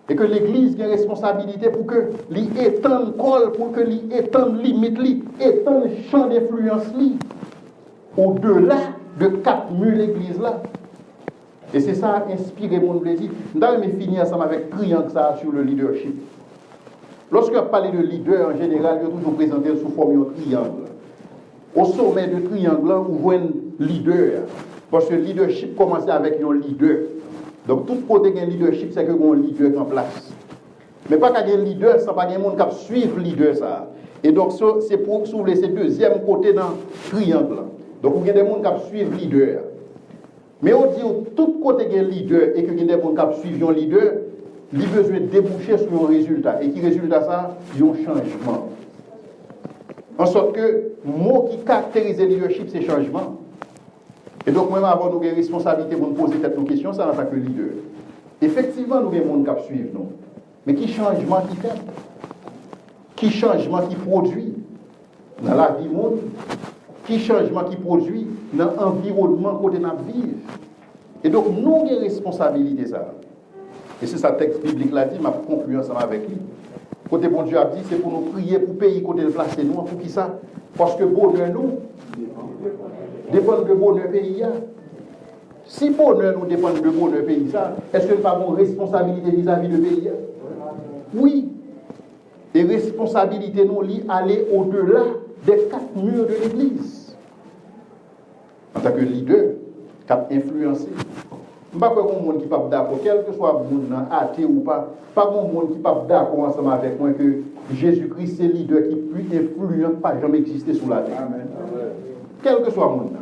Et que l'Église a une responsabilité pour que l'étende col, pour que l'étende limite, l'étende champ d'influence, au-delà de 4 murs l'Église là. Et c'est ça qui a inspiré mon plaisir. Nous allons finir ensemble avec triangle ça sur le leadership. Lorsque on parle de leader, en général, il est toujours présenté sous forme de triangle. Au sommet de triangle, on voit un leader. Parce que le leadership commence avec un leader. Donc, tout côté d'un leadership, c'est que un leader en place. Mais pas qu'il y ait un leader, ça pas qu'il y ait un monde qui suive le leader. Ça. Et donc, c'est pour soulever ce deuxième côté dans le triangle. Donc, il y a des gens qui suivent le leader. Mais on dit tout côté d'un leader et que y a des gens qui suivent un leader, il a besoin de déboucher sur un résultat. Et qui résultat ça? Il y a un changement. En sorte que le mot qui caractérise le leadership, c'est changement. Et donc, moi, avant, nous avons une responsabilité pour nous poser cette question, ça en tant que leader. Effectivement, nous avons des gens qui suivent nous. Mais qui changement qui fait? qui changement qui produit dans la vie monde, qui changement qui produit dans l'environnement côté nous vivre. Et donc, nous avons une responsabilité ça. Et c'est ça texte biblique là dit, m'a conclu ensemble avec lui. Côté bon Dieu a dit, c'est pour nous prier pour pays côté le placer nous, pour qui ça? Parce que bonheur nous dépend de bonheur pays. Si bonheur nous dépend de bonheur pays, ça, est-ce que nous avons une responsabilité vis-à-vis du pays? Oui. Et responsabilité nous lie aller au-delà des 4 murs de l'Église. En tant que leader, qui a influencé. Je ne sais pas si monde qui pas d'accord, quel que soit le monde athée ou pas monde qui pas d'accord ensemble avec moi que Jésus-Christ c'est le leader qui plus influent pas jamais existé sur la terre. Amen. Quel que soit le monde.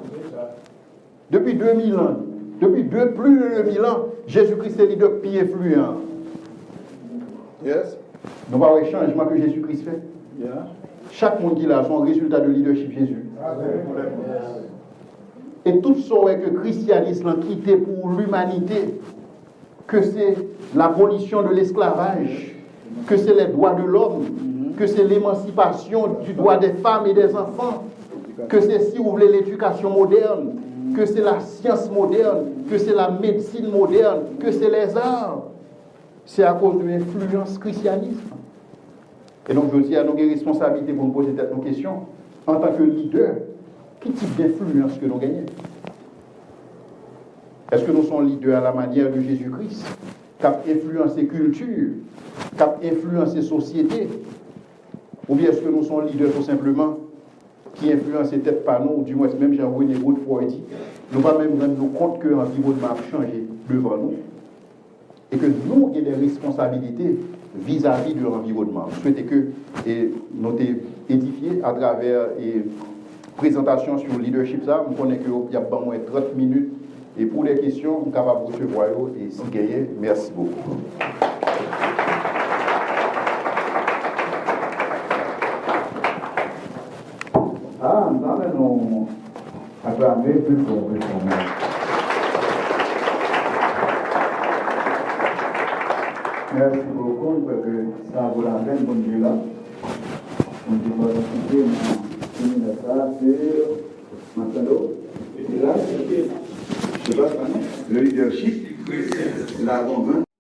Depuis 2000 ans, plus de 2000 ans, Jésus-Christ c'est le leader plus influent. Yes. Nous voyons le changement que Jésus-Christ fait. Yeah. Chaque monde qui a son résultat de leadership Jésus. Amen. Et tout ce que le christianisme a quitté pour l'humanité, que c'est l'abolition de l'esclavage, que c'est les droits de l'homme, que c'est l'émancipation du droit des femmes et des enfants, que c'est, si vous voulez, l'éducation moderne, que c'est la science moderne, que c'est la médecine moderne, que c'est les arts. C'est à cause de l'influence christianisme. Et donc, je dis à nos responsabilités pour nous poser nos questions en tant que leader. Quel type d'influence que nous gagnons? Est-ce que nous sommes leaders à la manière de Jésus-Christ, qui a influencé culture, qui a influencé société? Ou bien est-ce que nous sommes leaders tout simplement qui influencent peut-être pas nous, du moins même Jean-René Godefroy dit, nous ne pouvons même rendre nous compte que l'environnement a changé devant nous et que nous avons des responsabilités vis-à-vis de l'environnement. Je souhaite que nous édifiés à travers présentation sur le leadership, ça, je connais qu'il y a pas moins 30 minutes. Et pour les questions, nous sommes capables de recevoir et si gagner. Merci beaucoup. Ah, nous acclamer plus fort. Merci beaucoup, parce que ça vaut la peine pour nous là. On va participer à ça, c'est maintenant. Et là, le leadership, la convaincre.